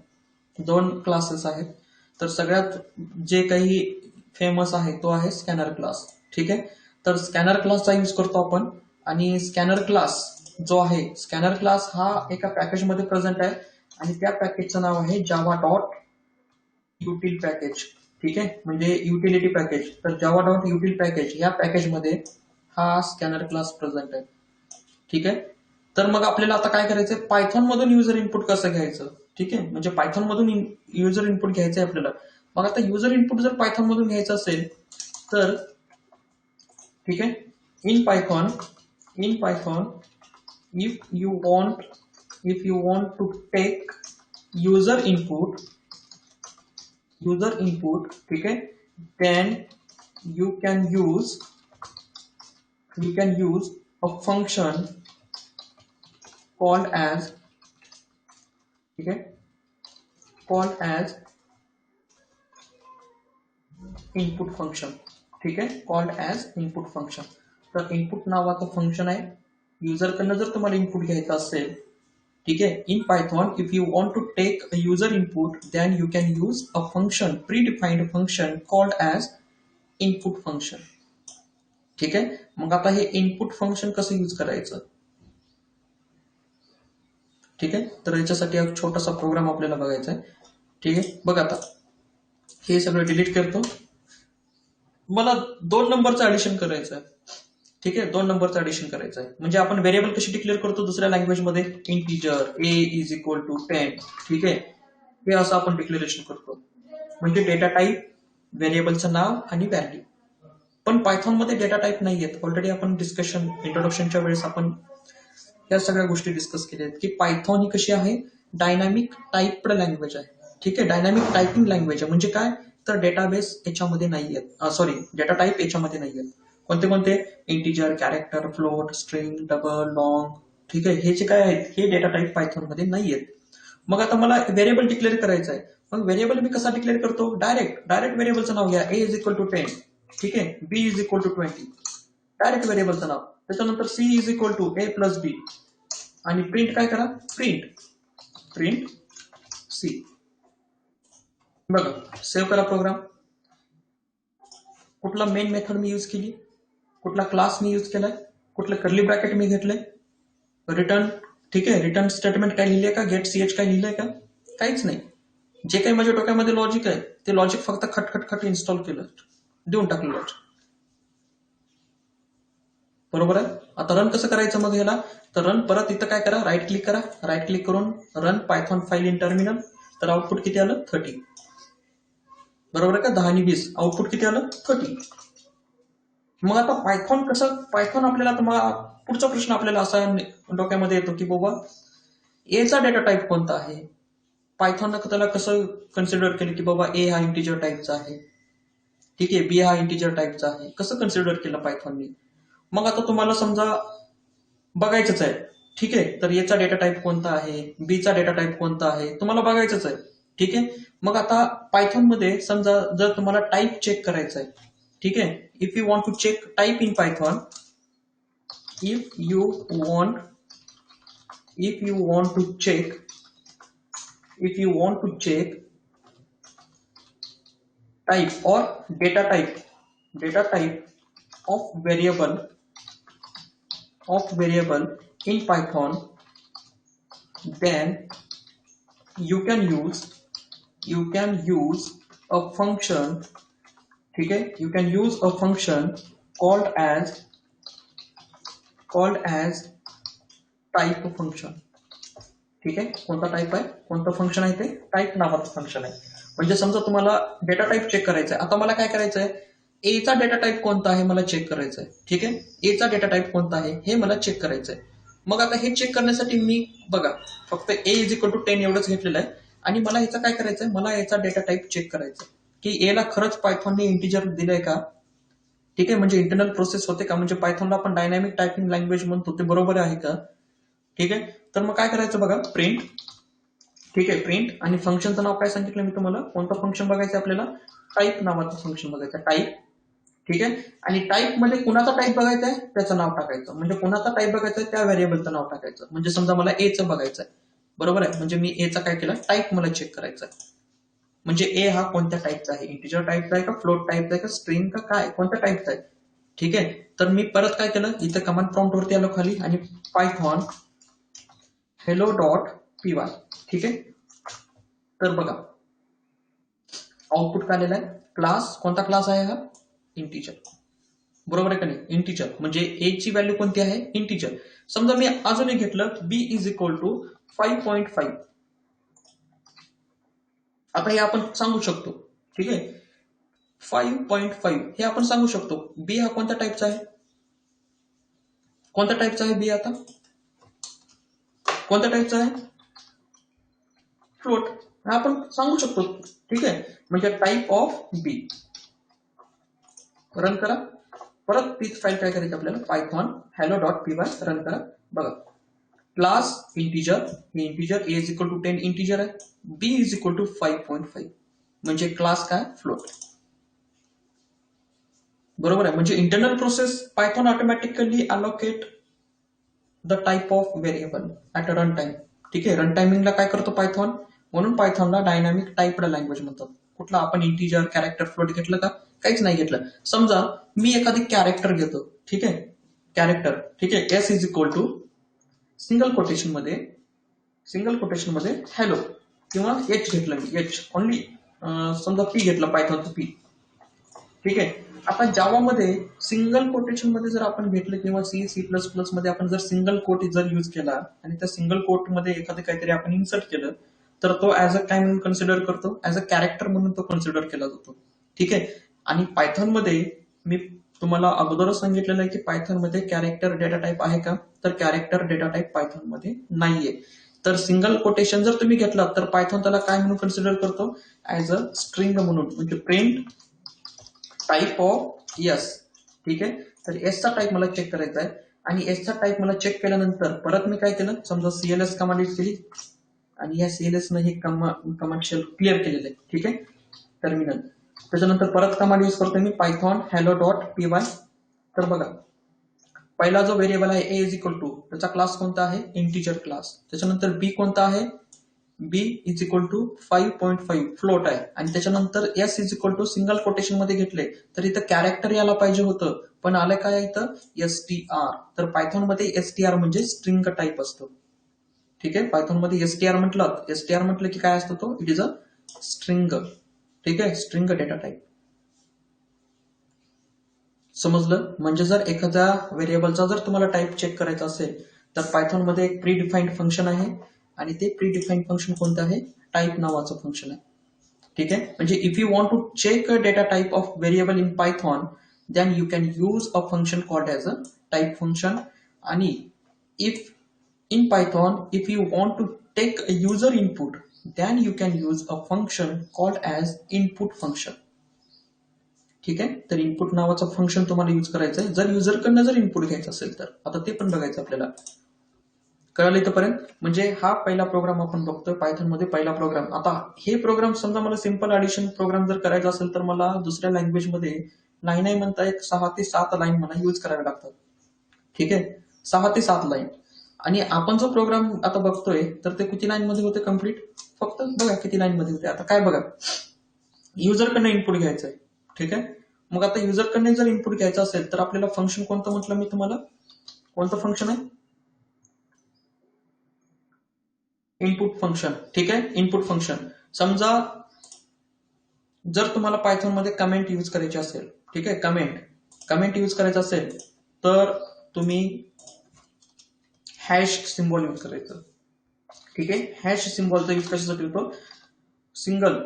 2 क्लासेस आहेत. तर सगळ्यात जे काही फेमस आहे तो आहे स्कॅनर क्लास. ठीक आहे. तर स्कॅनर क्लासचा यूज करतो आपण, आणि स्कॅनर क्लास जो आहे, स्कॅनर क्लास हा एका पॅकेजमध्ये प्रेझेंट आहे, आणि त्या पॅकेजचं नाव आहे जावा डॉट युटिल पॅकेज. ठीक आहे. म्हणजे युटिलिटी पॅकेज. तर जावा डॉट युटिल पॅकेज या पॅकेजमध्ये हा स्कॅनर क्लास प्रेझेंट आहे. ठीक आहे. तर मग आपल्याला आता काय करायचंय? पायथॉन मधून युजर इनपुट कसं घ्यायचं? ठीक आहे. म्हणजे पायथॉन मधून युजर इनपुट घ्यायचंय आपल्याला. मग आता युजर इनपुट जर पायथॉन मधून घ्यायचं असेल तर, ठीक आहे, in Python if you want to take user input, ठीक आहे, then you can use a function called as, ठीक है, called as input function. ठीक है, called as input function. तर इनपुट नावाचं फंक्शन आहे. युजरकडनं जर तुम्हाला इनपुट घ्यायचं असेल, ठीक आहे, in Python if you want to take a user input then you can use a function, predefined function called as input function. ठीक आहे. मग आता हे इनपुट फंक्शन कसं यूज करायचं, ठीक आहे. तर याच्यासाठी एक छोटासा प्रोग्राम आपल्याला बघायचा आहे. ठीक आहे. बघ आता हे सगळं डिलीट करतो. मला 2 नंबरचं ऍडिशन करायचं आहे. ठीक आहे, 2 नंबरचं ऍडिशन करायचं आहे. म्हणजे आपण व्हेरिएबल कशी डिक्लेअर करतो दुसऱ्या लँग्वेजमध्ये, integer A is equal to 10. ठीक आहे, हे असं आपण डिक्लेरेशन करतो. म्हणजे डेटा टाईप, व्हेरिएबलचं नाव आणि व्हॅल्यू. पण पायथॉन मध्ये डेटा टाईप नाही आहेत. ऑलरेडी आपण डिस्कशन इंट्रोडक्शनच्या वेळेस आपण या सगळ्या गोष्टी डिस्कस केल्या आहेत की पायथॉन ही कशी आहे, डायनामिक टाईप्ड लँग्वेज आहे. ठीक आहे, डायनामिक टायपिंग लँग्वेज आहे. म्हणजे काय, तर डेटाबेस याच्यामध्ये नाही आहेत, सॉरी डेटा टाईप याच्यामध्ये नाही आहेत. कोणते कोणते, integer, character, float, string, double, long. ठीक आहे, हे जे काय आहेत हे डेटा टाईप पायथॉन मध्ये नाही आहेत. मग आता मला व्हेरिएबल डिक्लेअर करायचं आहे. मग व्हेरिएबल मी कसा डिक्लेअर करतो, डायरेक्ट व्हेरिएबलचं नाव घ्या, ए इज इक्वल टू 10. ठीक आहे, B is equal to 20, direct व्हेरिएबलचं नाव. त्याच्यानंतर C is equal to A plus B आणि प्रिंट काय करा, प्रिंट सी. बघा, सेव्ह करा प्रोग्राम. कुठला मेन मेथड मी यूज केली, कुठला क्लास मी यूज केलाय, कुठलं कर्ली ब्रॅकेट मी घेतलंय, रिटर्न. ठीक आहे, रिटर्न स्टेटमेंट काय लिहिलंय का, गेट सीएच काय लिहिलंय का, काहीच नाही. जे काही माझ्या डोक्यामध्ये लॉजिक आहे ते लॉजिक फक्त खट इन्स्टॉल केलं, देऊन टाकलं लॉजिक. बरोबर आहे. आता रन कसं करायचं मग ह्याला, तर रन परत इथं काय करा, राईट क्लिक करा, राईट क्लिक करून run Python file in terminal. तर आउटपुट किती आलं, 30. बरोबर आहे का, 10 आणि 20, आउटपुट किती आलं, 30. मग आता पायथॉन कसं, पायथॉन आपल्याला तुम्हाला पुढचा प्रश्न आपल्याला असा डोक्यामध्ये येतो की बाबा एचा डेटा टाईप कोणता आहे. पायथॉन त्याला कसं कन्सिडर केलं की बाबा ए हा इंटिजर टाईपचा आहे, ठीक आहे, बी हा इंटिजर टाईपचा आहे, कसं कन्सिडर केलं पायथॉननी. मग आता तुम्हाला समजा बघायचंच आहे, ठीक आहे, तर एचा डेटा टाईप कोणता आहे, बीचा डेटा टाईप कोणता आहे, तुम्हाला बघायचंच आहे. ठीक आहे. मग आता पायथॉन मध्ये समजा जर तुम्हाला टाईप चेक करायचं आहे, ठीक आहे, if you want to check type in Python, if you want to check type or data type of variable in Python, then you can use a function. ठीक है, you can use a function called as type function. ठीक आहे, कोणता टाईप आहे, कोणतं फंक्शन आहे ते, टाईप नावाचं फंक्शन आहे. म्हणजे समजा तुम्हाला डेटा टाईप चेक करायचा आहे. आता मला काय करायचं आहे, एचा डेटा टाईप कोणता आहे मला चेक करायचं आहे. ठीक आहे, एचा डेटा टाईप कोणता आहे हे मला चेक करायचं आहे. मग आता हे चेक करण्यासाठी मी बघा फक्त ए इज इक्वल टू 10 एवढंच घेतलेलं आहे आणि मला याचा काय करायचं आहे, मला याचा डेटा टाईप चेक करायचा की एला खरंच पायथॉनने इंटिजर दिलंय का. ठीक आहे, म्हणजे इंटरनल प्रोसेस होते का, म्हणजे पायथॉनला आपण डायनॅमिक टायपिंग लँग्वेज म्हणतो ते बरोबर आहे का. ठीक आहे, तर मग काय करायचं बघा, प्रिंट. ठीक आहे, प्रिंट आणि फंक्शनचं नाव काय सांगितलं मी तुम्हाला, कोणतं फंक्शन बघायचं आपल्याला, टाईप नावाचं फंक्शन बघायचं, टाईप. ठीक आहे, आणि टाईप मध्ये कुणाचा टाईप बघायचा आहे त्याचं नाव टाकायचं, म्हणजे कुणाचा टाईप बघायचा आहे त्या व्हेरिएबलचं नाव टाकायचं. म्हणजे समजा मला एचं बघायचं आहे, बरोबर आहे, म्हणजे मी एचा काय केला, टाईप मला चेक करायचा आहे. म्हणजे ए हा कोणत्या टाईपचा आहे, इंटिजर टाईपचा आहे का, फ्लोट टाईपचा आहे का, स्ट्रिंग का, काय कोणत्या टाईपचा आहे. ठीक आहे, तर मी परत काय केलं, इथं कमांड प्रॉम्प्ट वरती आलो खाली आणि पायथॉन hello.py. ठीक आहे, तर बघा आउटपुट काय आलेला आहे, क्लास, कोणता क्लास आहे हा, इंटिजर. बरोबर आहे का नाही, इंटिजर म्हणजे ए ची व्हॅल्यू कोणती आहे, इंटिजर. समजा मी अजूनही घेतलं बी इज इक्वल टू 5.5. आता हे आपण सांगू शकतो, ठीक आहे, 5.5 हे आपण सांगू शकतो. बी हा कोणत्या टाईपचा आहे, कोणत्या टाईपचा आहे बी, आता कोणत्या टाईपचा आहे, फ्लोट, हा आपण सांगू शकतो. ठीक आहे, म्हणजे टाईप ऑफ बी. रन करा, परत तीच फाईल काय करायची आपल्याला, पायथॉन hello.py रन करा. बघा class integer, integer A is equal to 10 integer आहे, बी इज इक्वल टू 5.5 म्हणजे क्लास काय, फ्लोट. बरोबर आहे. म्हणजे internal process Python automatically allocate the type of variable at a run time. ठीक आहे, रन टायमिंगला काय करतो पायथॉन, म्हणून पायथॉनला डायनामिक टाइप्ड लँग्वेज म्हणतात. कुठला आपण इंटिजर, कॅरेक्टर, फ्लोट घेतलं का? काहीच नाही घेतलं. समजा मी एखादी कॅरेक्टर घेतो, ठीक आहे, कॅरेक्टर, ठीक आहे, S is equal to single quotation मध्ये हॅलो, किंवा एच घेतलं मी, एच ओनली, समजा पी घेतलं, पायथॉनचं पी. ठीक आहे. आता जावामध्ये सिंगल कोटेशन मध्ये जर आपण घेतलं किंवा C++ मध्ये आपण जर सिंगल कोट जर युज केला आणि त्या सिंगल कोट मध्ये एखादं काहीतरी आपण इन्सर्ट केलं, तर तो ऍज अ काय म्हणून कन्सिडर करतो, ऍज अ कॅरेक्टर म्हणून तो कन्सिडर केला जातो. ठीक आहे. आणि पायथॉन मध्ये मी तुम्हाला अगोदरच सांगितलेलं आहे की पायथॉन मध्ये कॅरेक्टर डेटा टाईप आहे का, तर कॅरेक्टर डेटा टाईप पायथॉन मध्ये नाहीये. तर सिंगल कोटेशन जर तुम्ही घेतला तर पायथॉन त्याला काय म्हणून कन्सिडर करतो, ऍज अ स्ट्रिंग म्हणून, म्हणजे प्रिंट टाइप ऑफ एस. ठीक आहे. तर एसचा टाइप मला चेक करायचा आहे, आणि एसचा टाइप मला चेक केल्यानंतर परत मी काय केलं, समजा CLS कमांड यूज केली, आणि या CLS ने हे कमर्शियल क्लिअर केलेलं आहे. ठीक आहे, टर्मिनल. त्याच्यानंतर परत कमांड यूज करतोय मी, पायथॉन हॅलो डॉट py. तर बघा, पहिला जो व्हेरिएबल आहे ए इज इक्वल टू, त्याचा क्लास कोणता आहे, इंटिजर क्लास. त्याच्यानंतर बी कोणता आहे, B is equal to 5.5 float आहे. आणि त्याच्यानंतर S is equal to single quotation मध्ये घेतले तर इथं कॅरेक्टर यायला पाहिजे होतं, पण आलं काय इथं, STR. तर पायथॉन मध्ये STR म्हणजे स्ट्रिंग टाईप असतो. ठीक आहे, पायथॉन मध्ये STR म्हटलं की काय असतो तो, इट इज अ स्ट्रिंग. ठीक आहे, स्ट्रिंग डेटा टाईप. समजलं. म्हणजे जर एखाद्या व्हेरिएबलचा जर तुम्हाला टाईप चेक करायचा असेल तर पायथॉन मध्ये एक प्री डिफाईन्ड फंक्शन आहे, आणि ते प्री डिफाईन्ड फंक्शन कोणतं आहे, टाईप नावाचं फंक्शन आहे. ठीक आहे. म्हणजे if you want to check a data type of variable in Python, then you can use a function called as a type function. आणि if in Python, if you want to take a user input, then you can use a function called as input function. ठीक आहे. तर इनपुट नावाचं फंक्शन तुम्हाला यूज करायचं आहे जर युजरकडनं जर इनपुट घ्यायचं असेल तर. आता ते पण बघायचं आपल्याला. कळलं इथपर्यंत? म्हणजे हा पहिला प्रोग्राम आपण बघतोय पायथॉन मध्ये, पहिला प्रोग्राम. आता हे प्रोग्राम समजा मला सिंपल ऍडिशन प्रोग्राम जर करायचा असेल तर मला दुसऱ्या लँग्वेज मध्ये नाही म्हणता एक 6 ते 7 लाईन मला यूज करावे लागतात. ठीक आहे, 6 ते 7 लाईन. आणि आपण जो प्रोग्राम आता बघतोय तर ते किती लाईन मध्ये होते कम्प्लीट, फक्त बघा किती लाईन मध्ये होते. आता काय बघा, युजरकडनं इनपुट घ्यायचंय. ठीक आहे. मग आता युजरकडनं जर इनपुट घ्यायचं असेल तर आपल्याला फंक्शन कोणतं म्हटलं मी तुम्हाला, कोणतं फंक्शन आहे, इनपुट फंक्शन. ठीक आहे, इनपुट फंक्शन. समजा जर तुम्हाला पायथॉन मध्ये कमेंट यूज करायची असेल, ठीक आहे, कमेंट यूज करायचं असेल तर तुम्ही हॅश सिम्बॉल यूज करायचं. ठीक आहे, हॅश सिम्बॉलचा यूज कशासाठी होतो, सिंगल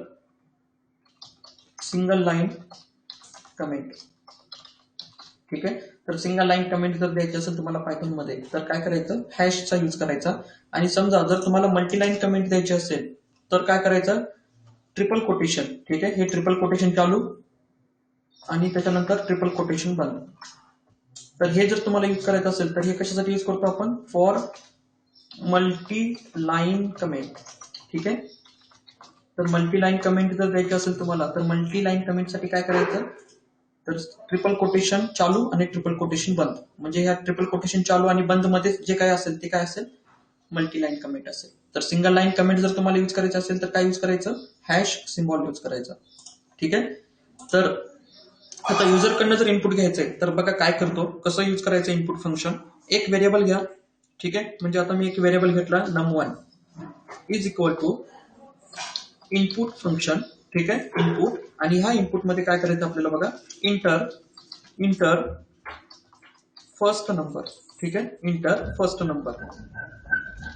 लाईन कमेंट. ठीक आहे. तर सिंगल लाईन कमेंट जर द्यायची असेल तुम्हाला पायथॉन मध्ये तर काय करायचं, हॅशचा यूज करायचा. आणि समजा जर तुम्हाला मल्टीलाईन कमेंट द्यायची असेल तर काय करायचं, ट्रिपल कोटेशन. ठीक आहे, हे ट्रिपल कोटेशन चालू आणि त्याच्यानंतर ट्रिपल कोटेशन बंद. तर हे जर तुम्हाला यूज करायचं असेल तर हे कशासाठी यूज करतो आपण, फॉर मल्टी लाईन कमेंट. ठीक आहे. तर मल्टी लाईन कमेंट जर द्यायची असेल तुम्हाला तर मल्टी लाईन कमेंट साठी काय करायचं, तर ट्रिपल कोटेशन चालू आणि ट्रिपल कोटेशन बंद. म्हणजे ह्या ट्रिपल कोटेशन चालू आणि बंद मध्ये जे काय असेल ते काय असेल, मल्टी लाईन कमेंट असेल. तर सिंगल लाईन कमेंट जर तुम्हाला यूज करायचं असेल तर काय यूज करायचं, हॅश सिम्बॉल यूज करायचा. ठीक आहे. तर आता युजरकडनं जर इनपुट घ्यायचंय तर बघा काय करतो, कसं यूज करायचं इनपुट फंक्शन. एक व्हेरिएबल घ्या. ठीक आहे, म्हणजे आता मी एक व्हेरिएबल घेतला num1 is equal to input function. ठीक आहे, इनपुट. आणि ह्या इनपुट मध्ये काय करायचं आपल्याला बघा, इंटर फर्स्ट नंबर. ठीक आहे, इंटर फर्स्ट नंबर.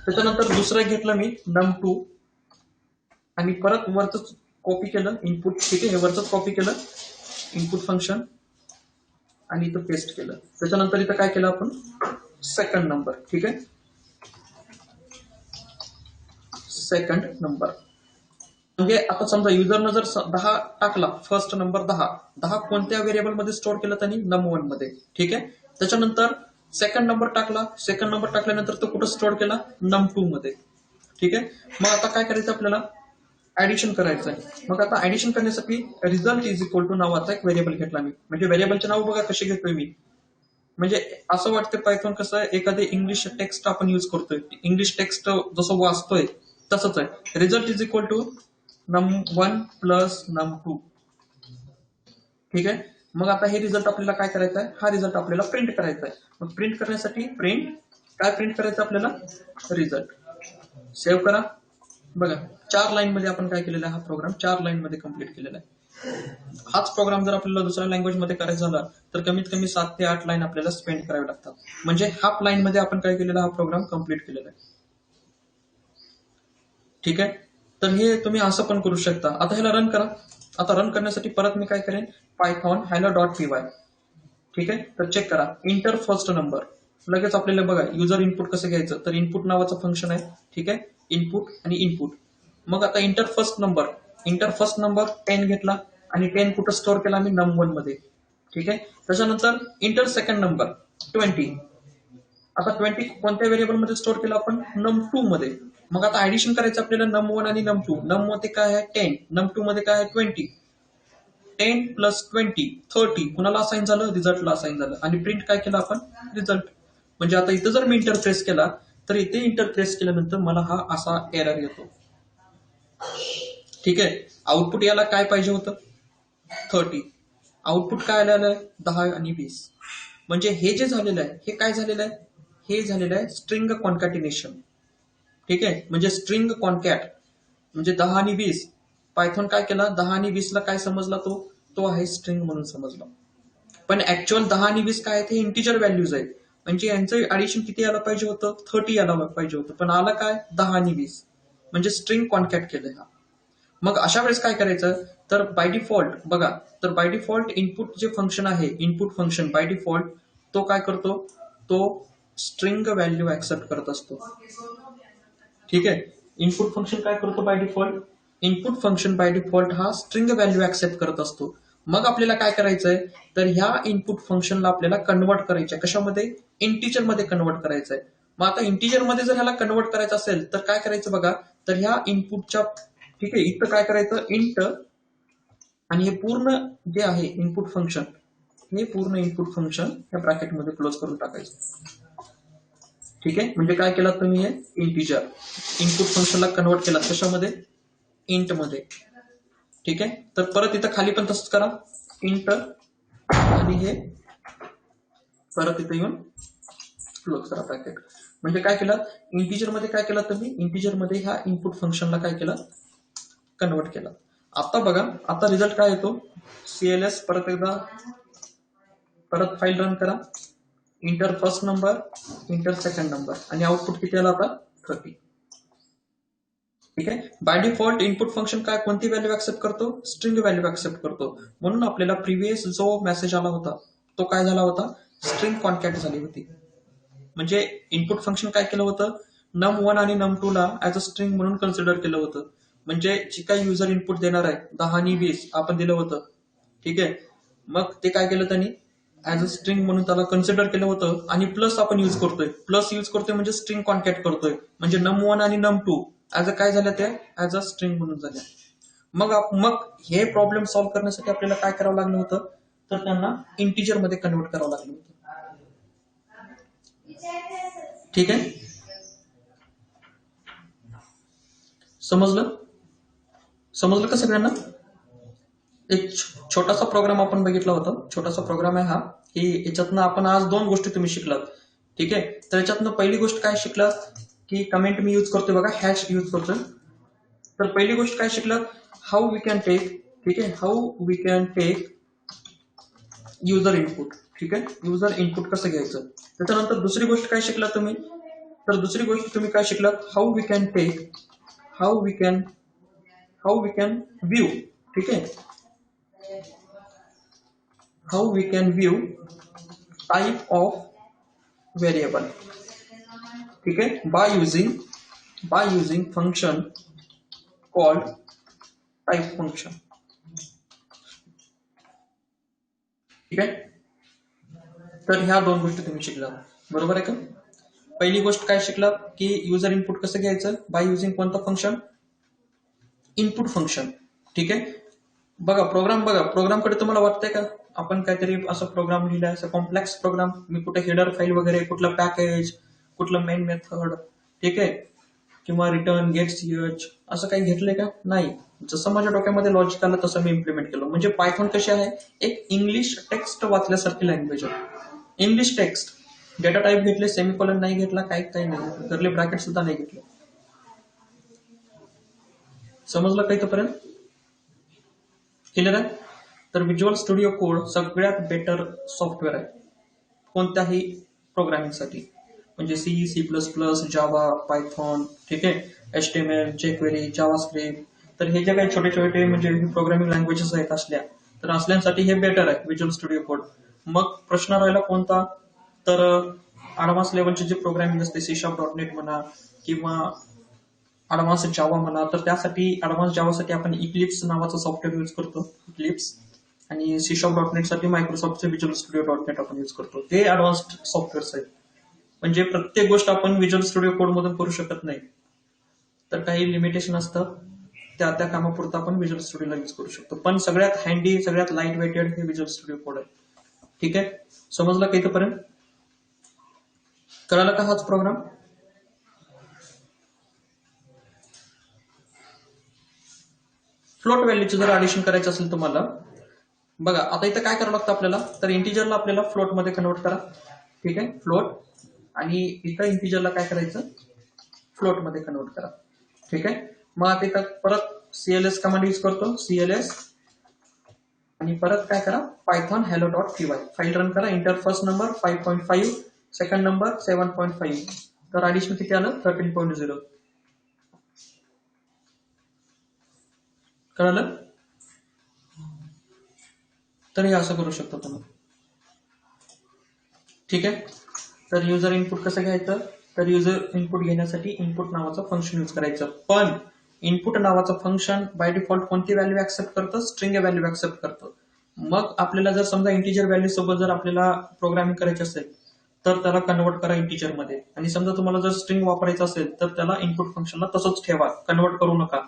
त्याच्यानंतर दुसरं घेतलं मी num2 आणि परत वरच कॉपी केलं इनपुट. ठीक आहे, हे वरच कॉपी केलं इनपुट फंक्शन आणि इथं पेस्ट केलं. त्याच्यानंतर इथं काय केलं आपण, सेकंड नंबर. ठीक आहे, सेकंड नंबर. म्हणजे आता समजा युजरनं जर 10 टाकला, फर्स्ट नंबर 10 कोणत्या व्हेरिएबल मध्ये स्टोअर केलं त्यांनी, num1 मध्ये. ठीक आहे. त्याच्यानंतर सेकंड नंबर टाकल्यानंतर तो कुठं स्टोअर केला, num2 मध्ये. ठीक आहे. मग आता काय करायचं आपल्याला, ऍडिशन करायचं आहे. मग आता ऍडिशन करण्यासाठी रिझल्ट इज इक्वल टू नावाचा एक व्हेरिएबल घेतला मी. म्हणजे व्हेरिएबलचे नाव बघा कसे घेतोय मी. म्हणजे असं वाटतं पायथॉन कसं आहे, एखादे इंग्लिश टेक्स्ट आपण युज करतोय, इंग्लिश टेक्स्ट जसं वाचतोय तसंच आहे. Result is equal to num1 plus num2. ठीक आहे. मग आता हे रिझल्ट आपल्याला काय करायचं आहे, हा रिझल्ट आपल्याला प्रिंट करायचा आहे. मग प्रिंट करण्यासाठी काय प्रिंट करायचं आपल्याला, रिझल्ट. सेव्ह करा. बघा 4 लाईन मध्ये आपण काय केलेला आहे, हा प्रोग्राम 4 लाईन मध्ये कम्प्लीट केलेला आहे. हाच प्रोग्राम जर आपल्याला दुसऱ्या लँग्वेज मध्ये करायचा झाला तर कमीत कमी 7 ते 8 लाईन आपल्याला स्पेंड करावे लागतात. म्हणजे हाफ लाईन मध्ये आपण काय केलेला, हा प्रोग्राम कम्प्लीट केलेला आहे. ठीक आहे. तर हे तुम्ही असं पण करू शकता. आता ह्याला रन करा. आता रन करण्यासाठी परत मी काय करेन, पायथॉन hello.py. ठीक आहे. तर चेक करा, इंटर फर्स्ट नंबर. लगेच आपल्याला बघा युजर इनपुट कसं घ्यायचं, तर इनपुट नावाचं फंक्शन आहे. ठीक आहे. इनपुट आणि इनपुट. मग आता इंटर फर्स्ट नंबर 10 घेतला आणि 10 कुठं स्टोअर केला मी, num1 मध्ये. ठीक आहे. त्याच्यानंतर इंटर सेकंड नंबर 20. आता 20 कोणत्या व्हेरिएबल मध्ये स्टोअर केला आपण, num2 मध्ये. मग आता ऍडिशन करायचं आपल्याला num1 आणि num2. num मध्ये काय आहे 10, num2 मध्ये काय आहे 20. 10 प्लस 20 30 कुणाला असाइन झालं, रिझल्टला असाइन झालं. आणि प्रिंट काय केलं आपण, रिझल्ट. म्हणजे आता इथं जर मी इंटरप्रेस केला तर इथे इंटरप्रेस केल्यानंतर मला हा असा एरर येतो. ठीक आहे. आउटपुट याला काय पाहिजे होतं, 30. आउटपुट काय आलेलं आहे, 10 आणि 20. म्हणजे हे जे झालेलं आहे, हे काय झालेलं आहे, हे झालेलं आहे स्ट्रिंग कॉन्कॅटिनेशन. ठीक आहे. म्हणजे स्ट्रिंग कॉन्कॅट म्हणजे 10 आणि 20. पायथॉन काय केला, 10 आणि 20 ला काय समजला, तो आहे स्ट्रिंग म्हणून समजला. पण ऍक्च्युअल 10 आणि 20 काय आहेत, हे इंटिजर व्हॅल्यूज आहेत. म्हणजे यांचं ऍडिशन किती यायला पाहिजे होतं, 30 यायला पाहिजे होतं. पण आलं काय, 10 आणि 20. म्हणजे स्ट्रिंग कॉन्कॅट केलं हा. मग अशा वेळेस काय करायचं, तर बाय डिफॉल्ट बघा, तर बाय डिफॉल्ट इनपुट जे फंक्शन आहे, इनपुट फंक्शन बाय डिफॉल्ट तो काय करतो, तो स्ट्रिंग व्हॅल्यू ऍक्सेप्ट करत असतो. ठीक आहे. इनपुट फंक्शन काय करतो by default, input function by default हा स्ट्रिंग व्हॅल्यू ऍक्सेप्ट करत असतो. मग आपल्याला काय करायचंय, तर ह्या इनपुट फंक्शनला आपल्याला कन्वर्ट करायचंय. कशामध्ये, इंटिजर मध्ये कन्वर्ट करायचंय. मग आता इंटिजर मध्ये जर ह्याला कन्वर्ट करायचं असेल तर काय करायचं बघा, तर ह्या इनपुटच्या, ठीक आहे, इथं काय करायचं, इंट आणि हे पूर्ण जे आहे इनपुट फंक्शन, हे पूर्ण इनपुट फंक्शन या ब्रॅकेटमध्ये क्लोज करून टाकायचं. ठीक आहे. म्हणजे काय केलं तुम्ही, हे इंटिजर इनपुट फंक्शनला कन्वर्ट केला कशामध्ये, इंट मध्ये. ठीक आहे. तर परत इथं खाली पण तसंच करा, इंट आणि हे परत इथं येऊन क्लोज करा ब्रॅकेट. म्हणजे काय केलं, इंटिजर मध्ये काय केलं तुम्ही, इंटिजर मध्ये ह्या इनपुट फंक्शनला काय केलं, कन्वर्ट केलं. आता बघा, आता रिझल्ट काय येतो, CLS परत एकदा परत फाईल रन करा, inter first number, inter second number आणि आउटपुट किती आला आता, 30. ठीक आहे. बाय डिफॉल्ट इनपुट फंक्शन काय, कोणती व्हॅल्यू ऍक्सेप्ट करतो, स्ट्रिंग व्हॅल्यू ऍक्सेप्ट करतो. म्हणून आपल्याला प्रिव्हियस जो मेसेज आला होता तो काय झाला होता, स्ट्रिंग कॉन्कॅट झाली होती. म्हणजे इनपुट फंक्शन काय केलं होतं, num1 आणि num2 ला ऍज अ स्ट्रिंग म्हणून कन्सिडर केलं होतं. म्हणजे जी काही युजर इनपुट देणार आहे 10 आणि 20 आपण दिलं होतं. ठीक आहे. मग ते काय केलं त्यांनी, ऍज अ स्ट्रिंग म्हणून त्याला कन्सिडर केलं होतं. आणि प्लस आपण यूज करतोय म्हणजे स्ट्रिंग कॉन्कॅट करतोय. म्हणजे num1 आणि num2 ऍज अ काय झालं, ते ऍज अ स्ट्रिंग म्हणून झाल्या. मग हे प्रॉब्लेम सॉल्व्ह करण्यासाठी आपल्याला काय करावं लागलं होतं, तर त्यांना इंटिजर मध्ये कन्वर्ट करावं लागलं होतं. ठीक आहे. समजलं का सगळ्यांना. एक छोटासा प्रोग्राम आपण बघितला होता, छोटासा प्रोग्राम आहे हा, की याच्यातनं आपण आज 2 गोष्टी तुम्ही शिकलात. ठीक आहे. तर याच्यातनं पहिली गोष्ट काय शिकलात, की कमेंट मी यूज करतोय बघा, हॅश यूज करतोय. तर पहिली गोष्ट काय शिकलात, हाऊ वी कॅन टेक, ठीक आहे, how we can take user input. ठीक आहे. युजर इनपुट कसं घ्यायचं. त्याच्यानंतर दुसरी गोष्ट काय शिकलात तुम्ही, तर दुसरी गोष्ट तुम्ही काय शिकलात, हाऊ वी कॅन व्ह्यू. ठीक आहे. How we can view type of variable. ठीक आहे. By using function called type function. ठीक आहे. तर ह्या 2 गोष्टी तुम्ही शिकलात, बरोबर आहे का. पहिली गोष्ट काय शिकलात, की युजर इनपुट कसं घ्यायचं, बाय युझिंग कोणतं फंक्शन, इनपुट फंक्शन. ठीक आहे. बघा प्रोग्रामकडे तुम्हाला वाटतंय का आपण काहीतरी असं प्रोग्राम लिहिलाय, असं कॉम्प्लेक्स प्रोग्राम, मी कुठे हेडर फाईल वगैरे, कुठलं पॅकेज, कुठलं मेन मेथड, ठीक आहे, किंवा रिटर्न गेट सीएच असं काही घेतलंय का? नाही. जसं माझ्या डोक्यामध्ये लॉजिक आलं तसं मी इम्प्लिमेंट केलं. म्हणजे पायथॉन कशी आहे, एक इंग्लिश टेक्स्ट वाचल्यासारखी लँग्वेज आहे. इंग्लिश टेक्स्ट, डेटा टाईप घेतले, सेमिकोलन नाही घेतला, काही नाही, कर्ली ब्रॅकेट सुद्धा नाही घेतले. समजलं काही तोपर्यंत? क्लिअर आहे? तर व्हिज्युअल स्टुडिओ कोड सगळ्यात बेटर सॉफ्टवेअर आहे कोणत्याही प्रोग्रामिंगसाठी. म्हणजे सी प्लस प्लस, जावा, पायथॉन, ठीक आहे, HTML, jQuery, जावास्क्रिप्ट. तर हे जे काही छोटे छोटे म्हणजे प्रोग्रामिंग लँग्वेजेस आहेत तर असल्यासाठी हे बेटर आहे व्हिज्युअल स्टुडिओ कोड. मग प्रश्न राहिला कोणता, तर ऍडव्हान्स लेवलचे जे प्रोग्रामिंग असते, C#.NET म्हणा किंवा ऍडव्हान्स जावा म्हणा, तर त्यासाठी ऍडव्हान्स जावासाठी आपण इक्लिप्स नावाचं सॉफ्टवेअर यूज करतो, इक्लिप्स. आणि C#.NET साठी मायक्रोसॉफ्टचे व्हिज्युअल स्टुडिओ.NET आपण यूज करतो. ते ऍडव्हान्स्ड सॉफ्टवेअर्स आहेत. म्हणजे प्रत्येक गोष्ट आपण व्हिज्युअल स्टुडिओ कोड मधून करू शकत नाही. तर काही लिमिटेशन असतं, त्या त्या कामापुरतं आपण व्हिज्युअल स्टुडिओला यूज करू शकतो. पण सगळ्यात हँडी, सगळ्यात लाईट वेटेड हे व्हिज्युअल स्टुडिओ कोड आहे. ठीक आहे. समजलं का इथपर्यंत? कळाला का हाच प्रोग्राम? फ्लोट व्हॅल्यूचं जर ऍडिशन करायचं असेल तुम्हाला, बघा आता इथं काय करावं लागतं आपल्याला, तर इंटिजरला आपल्याला फ्लोट मध्ये कन्वर्ट करा. ठीक आहे, फ्लोट. आणि इथं इंटिजरला काय करायचं, फ्लोट मध्ये कन्वर्ट करा. ठीक आहे. मग आता इथं परत CLS कमांड यूज करतो, CLS. आणि परत काय करा, पायथॉन hello.py फाईल रन करा. Inter first number 5.5, second number 7.5. तर ऍडिशन किती आलं, 13.0. कळालं? तर हे असं करू शकतो तुम्ही. ठीक आहे. तर युजर इनपुट कसं घ्यायचं, तर युजर इनपुट घेण्यासाठी इनपुट नावाचं फंक्शन यूज करायचं. पण इनपुट नावाचं फंक्शन बाय डिफॉल्ट कोणती व्हॅल्यू ऍक्सेप्ट करतं, स्ट्रिंग व्हॅल्यू ऍक्सेप्ट करतं. मग आपल्याला जर समजा इंटिजर व्हॅल्यू सोबत जर आपल्याला प्रोग्रामिंग करायची असेल तर त्याला कन्वर्ट करा इंटिजर मध्ये. आणि समजा तुम्हाला जर स्ट्रिंग वापरायचं असेल तर त्याला इनपुट फंक्शनला तसंच ठेवा, कन्वर्ट करू नका.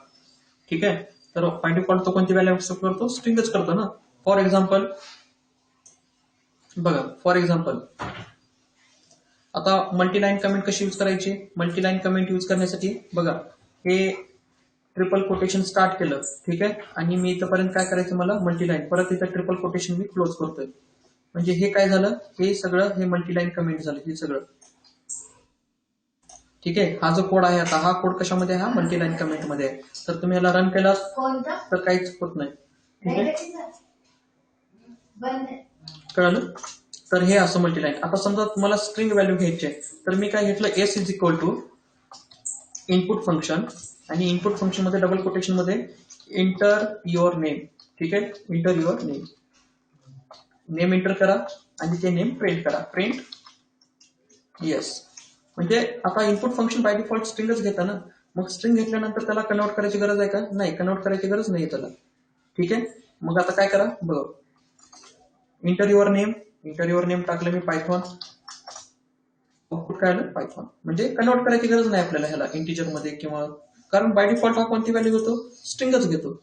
ठीक आहे. तर बाय डिफॉल्ट तो कोणती व्हॅल्यू ऍक्सेप्ट करतो, स्ट्रिंगच करतो ना. फॉर एक्झाम्पल बघा, फॉर एक्झाम्पल आता मल्टीलाईन कमेंट कशी यूज करायची, मल्टीलाईन कमेंट यूज करण्यासाठी बघा, हे ट्रिपल कोटेशन स्टार्ट केलं, ठीक आहे, आणि मी इथपर्यंत काय करायचं, मला मल्टीलाईन, परत इथं ट्रिपल कोटेशन मी क्लोज करतोय. म्हणजे हे काय झालं, हे सगळं हे मल्टीलाईन कमेंट झालं, हे सगळं. ठीक आहे. हा जो कोड आहे आता, हा कोड कशामध्ये, हा मल्टीलाईन कमेंट मध्ये आहे. तर तुम्ही याला रन केला तर काहीच होत नाही. ठीक आहे, कळलं? तर हे असं मल्टीलाईन. आता समजा तुम्हाला स्ट्रिंग व्हॅल्यू घ्यायची आहे, तर मी काय घेतलं, S is equal to input function, आणि इनपुट फंक्शन मध्ये डबल कोटेशन मध्ये इंटर युअर नेम. ठीक आहे, enter your name, name enter करा आणि ते नेम प्रिंट करा, प्रिंट येस. म्हणजे आता इनपुट फंक्शन बाय डिफॉल्ट स्ट्रिंगच घेता ना, मग स्ट्रिंग घेतल्यानंतर त्याला कन्वर्ट करायची गरज आहे का? नाही, कन्वर्ट करायची गरज नाही त्याला. ठीक आहे. मग आता काय करा, बघा, इंटर युअर नेम टाकलं मी, पायथॉन, आउटपुट काय आलं, पायथॉन. म्हणजे कन्वर्ट करायची गरज नाही आपल्याला ह्याला इंटिजर मध्ये, किंवा कारण बाय डिफॉल्ट हा कोणती व्हॅल्यू घेतो, स्ट्रिंगच घेतो.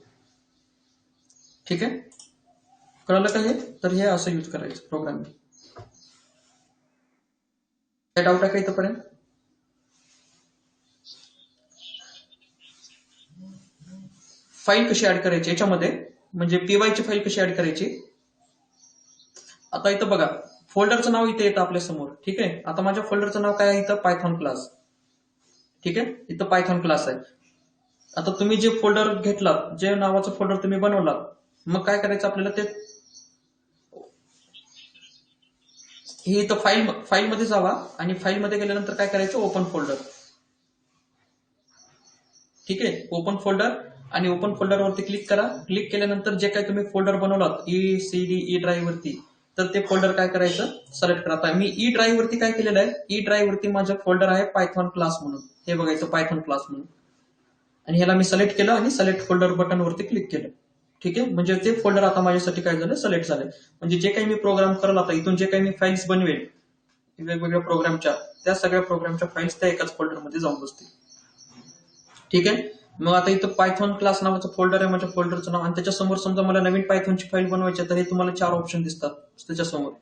ठीक आहे, कळलं का हे? तर हे असं यूज करायचं प्रोग्रामिंग. काय डाऊट आहे का इथपर्यंत? फाईल कशी ऍड करायची याच्यामध्ये, म्हणजे PY ची फाईल कशी ऍड करायची. आता इथं बघा, फोल्डरचं नाव इथे येतं आपल्या समोर. ठीक आहे. आता माझ्या फोल्डरचं नाव काय आहे इथं, पायथॉन क्लास. ठीक आहे, इथं पायथॉन क्लास आहे. आता तुम्ही जे फोल्डर घेतलात, जे नावाचं फोल्डर तुम्ही बनवलात, मग काय करायचं आपल्याला, ते हे इथं फाईल मध्ये जावा, आणि फाईल मध्ये गेल्यानंतर काय करायचं, ओपन फोल्डर. ठीक आहे, ओपन फोल्डर, आणि ओपन फोल्डर वरती क्लिक करा. क्लिक केल्यानंतर जे काही तुम्ही फोल्डर बनवलात ई ड्राईव्ह वरती, तर ते फोल्डर काय करायचं, सिलेक्ट करा. आता मी ई ड्राईव्ह वरती काय केलेलं आहे, ई ड्राईव्ह वरती माझं फोल्डर आहे पायथॉन क्लास म्हणून, हे बघायचं पायथॉन क्लास म्हणून, आणि ह्याला मी सिलेक्ट केलं आणि सिलेक्ट फोल्डर बटन वरती क्लिक केलं. ठीक आहे, म्हणजे ते फोल्डर आता माझ्यासाठी काय झालं, सिलेक्ट झालं. म्हणजे जे काही मी प्रोग्राम करल आता, इथून जे काही मी फाईल्स बनवेल वेगवेगळ्या प्रोग्रामच्या, त्या सगळ्या प्रोग्रामच्या फाईल्स त्या एकाच फोल्डरमध्ये जाऊन बसतील. ठीक आहे. मग आता इथं पायथॉन क्लास नावाचं फोल्डर आहे, माझ्या फोल्डरचं नाव, आणि त्याच्यासमोर समजा मला नवीन पायथॉनची फाईल बनवायची आहे, तर हे तुम्हाला 4 ऑप्शन दिसतात त्याच्यासमोर.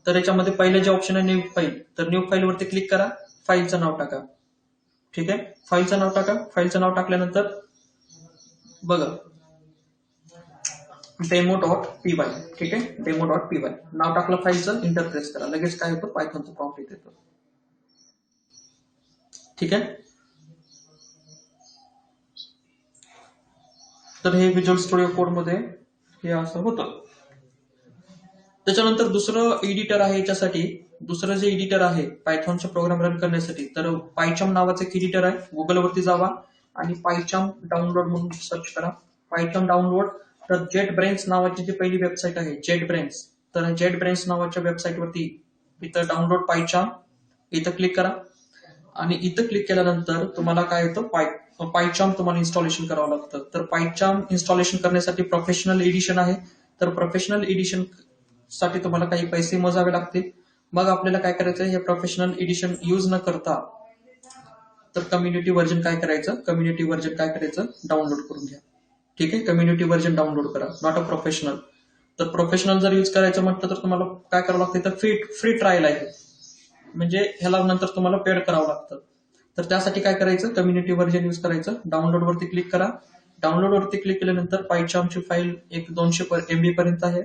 तर याच्यामध्ये पहिले जे ऑप्शन आहे न्यू फाईल, तर न्यू फाईल वरती क्लिक करा, फाईलचं नाव टाका. ठीक आहे, फाईलचं नाव टाका. फाईलचं नाव टाकल्यानंतर बघा demo.py. ठीक आहे, demo.py नाव टाकलं फाईलचं, इंटर प्रेस करा, लगेच काय होतं, पायथॉनचं प्रॉम्प्ट येतो. ठीक आहे, तर हे व्हिज्युअल स्टुडिओ कोड मध्ये हे असं होतं. त्याच्यानंतर दुसरं एडिटर आहे याच्यासाठी. दुसरं जे एडिटर आहे पायथॉनचा प्रोग्राम रन करण्यासाठी, तर पायचाम नावाचं एक एडिटर आहे. गुगलवरती जावा आणि पायचाम डाउनलोड म्हणून सर्च करा. पायचाम डाउनलोड. तर जेट ब्रेन्स नावाची जी पहिली वेबसाईट आहे, जेट ब्रेन्स, तर जेट ब्रेन्स नावाच्या वेबसाईटवरती इथं डाउनलोड पायचाम, इथं क्लिक करा. आणि इथं क्लिक केल्यानंतर तुम्हाला काय येतं, पायचाम तुम्हाला इन्स्टॉलेशन करावं लागतं. तर पायचाम इन्स्टॉलेशन करण्यासाठी प्रोफेशनल एडिशन आहे. तर प्रोफेशनल एडिशन साठी तुम्हाला काही पैसे मोजावे लागतील. मग आपल्याला काय करायचं, हे प्रोफेशनल एडिशन यूज न करता तर कम्युनिटी व्हर्जन काय करायचं, कम्युनिटी व्हर्जन काय करायचं, डाउनलोड करून घ्या. ठीक आहे, कम्युनिटी व्हर्जन डाउनलोड करा, नॉट अ प्रोफेशनल. तर प्रोफेशनल जर यूज करायचं म्हटलं तर तुम्हाला काय करावं लागतं, तर फ्री ट्रायल आहे, म्हणजे ह्याला नंतर तुम्हाला पेड करावं लागतं. तर त्यासाठी काय करायचं, कम्युनिटी व्हर्जन यूज करायचं. डाउनलोड वरती क्लिक करा. डाउनलोड वरती क्लिक केल्यानंतर पायचामची फाईल एक 200 MB पर्यंत आहे,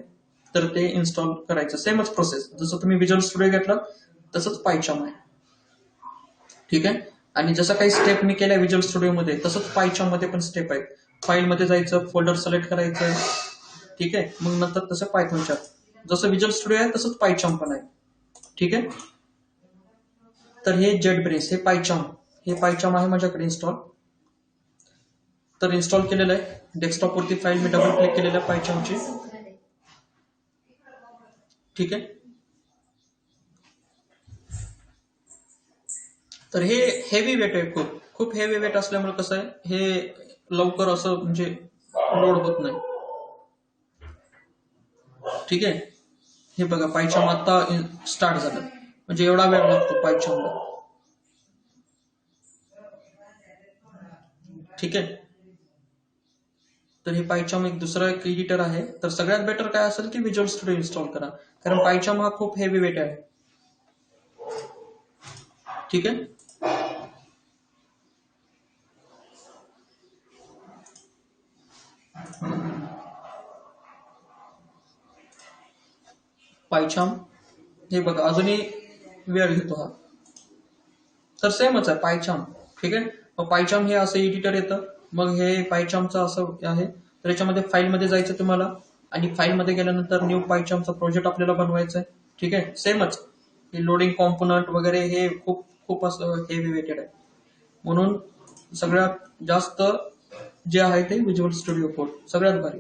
तर ते इन्स्टॉल करायचं. सेमच प्रोसेस, जसं तुम्ही व्हिज्युअल स्टुडिओ घेतला तसंच पायचाम आहे. ठीक आहे, आणि जसं काही स्टेप मी केल्या व्हिज्युअल स्टुडिओमध्ये, तसंच पायचाम मध्ये पण स्टेप आहेत. फाईल मध्ये जायचं, फोल्डर सिलेक्ट करायचं. ठीक आहे, मग नंतर तसं पायथॉनच्या जसं व्हिज्युअल स्टुडिओ आहे तसंच पायचाम पण आहे. ठीक आहे, तर हे जेट ब्रेन्स, हे पायचाम आहे माझ्याकडे इन्स्टॉल. तर इन्स्टॉल केलेलं आहे. डेस्कटॉप वरती फाईल मी डबल क्लिक केलेलं आहे पायचामची. ठीक आहे, तर हे हेवी वेट आहे, खूप हेवी वेट असल्यामुळे कसं आहे, हे लवकर असं म्हणजे लोड होत नाही. ठीक आहे, हे बघा पायचाम आता स्टार्ट झालं, म्हणजे एवढा वेळ लागतो पायचामला. ठीक आहे, तर हे पायचाम एक दुसरा एक एडिटर आहे. तर सगळ्यात बेटर काय असेल की व्हिज्युअल स्टुडिओ इन्स्टॉल करा, कारण पायचाम हा खूप हेवी वेट आहे. ठीक आहे, पायचाम हे बघा अजूनही वेळ घेतो हा. तर सेमच आहे पायचाम. ठीक आहे, मग पायचाम हे असं एडिटर येतं. मग हे पायचामचं असं आहे. तर याच्यामध्ये फाईलमध्ये जायचं तुम्हाला, आणि फाईलमध्ये गेल्यानंतर न्यू पायचामचा प्रोजेक्ट आपल्याला बनवायचा आहे. ठीक आहे, सेमच हे लोडिंग कॉम्पोनंट वगैरे हे खूप खूप असं हेवी वेटेड आहे. म्हणून सगळ्यात जास्त जे आहे ते व्हिज्युअल स्टुडिओ कोड सगळ्यात भारी.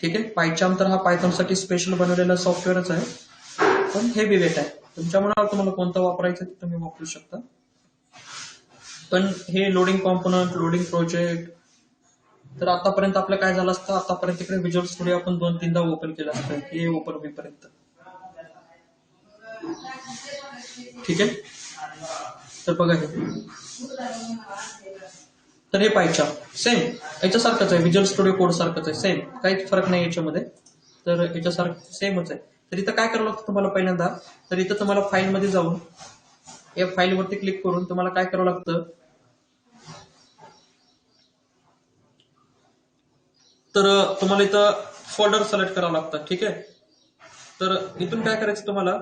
ठीक आहे, पायचाम तर हा पायथॉनसाठी स्पेशल बनवलेला सॉफ्टवेअरच आहे, पण हेवी वेट आहे. तुमच्या मनावर तुम्हाला कोणतं वापरायचं ते तुम्ही वापरू शकता. पण हे लोडिंग कॉम्पोनंट, लोडिंग प्रोजेक्ट, तर आतापर्यंत आपलं काय झालं असतं, आतापर्यंत इकडे व्हिज्युअल स्टुडिओ आपण 2-3दा ओपन केलं असतं, हे ओपन होईपर्यंत. ठीक आहे, तर बघा हे, तर हे पायचाम सेम याच्यासारखंच आहे, व्हिज्युअल स्टुडिओ कोड सारखंच आहे, सेम, काहीच फरक नाही याच्यामध्ये. तर याच्यासारखं सेमच आहे. तर इथं काय करावं लागतं तुम्हाला पहिल्यांदा, तर इथं तुम्हाला फाईलमध्ये जाऊन या फाईलवरती क्लिक करून तुम्हाला काय करावं लागतं, तर तुम्हाला इथं फोल्डर सिलेक्ट करावं लागतं. ठीक आहे, तर इथून काय करायचं, तुम्हाला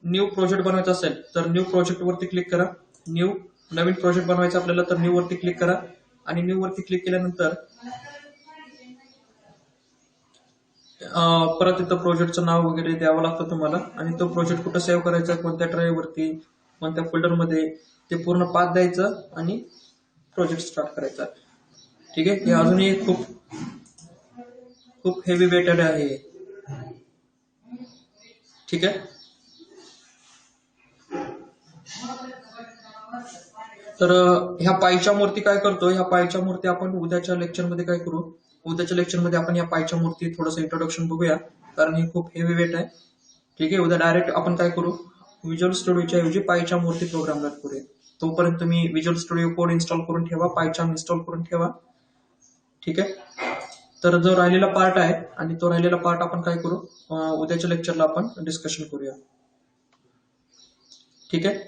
न्यू प्रोजेक्ट बनवायचा असेल तर न्यू प्रोजेक्ट वरती क्लिक करा. नवीन प्रोजेक्ट बनवायचा आपल्याला तर न्यू वरती क्लिक करा. आणि न्यू वरती क्लिक केल्यानंतर परत इथं प्रोजेक्टचं नाव वगैरे द्यावं लागतं तुम्हाला, आणि तो प्रोजेक्ट कुठं सेव्ह करायचा, कोणत्या ड्राईव्ह वरती, कोणत्या फोल्डरमध्ये, ते पूर्ण पाथ द्यायचं आणि प्रोजेक्ट स्टार्ट करायचा. ठीक आहे, हे अजूनही खूप खूप हेवी वेटेड आहे. ठीक आहे, तर ह्या पायच्या मूर्ती काय करतो, ह्या पायच्या मूर्ती आपण उद्याच्या लेक्चरमध्ये काय करू, उद्याच्या लेक्चरमध्ये आपण या पायच्या मूर्ती थोडंसं इंट्रोडक्शन बघूया, कारण ही खूप हेवी वेट आहे. ठीक आहे, उद्या डायरेक्ट आपण काय करू, व्हिज्युअल स्टुडिओच्या ऐवजी पायच्या मूर्ती प्रोग्राम करूया. तोपर्यंत तुम्ही विज्युअल स्टुडिओ कोड इन्स्टॉल करून ठेवा, पायचार्म इन्स्टॉल करून ठेवा. ठीक आहे. तर जो राहिलेला पार्ट आहे आणि तो राहिलेला पार्ट आपण काय करू, उद्याच्या लेक्चरला आपण डिस्कशन करूया. ठीक आहे.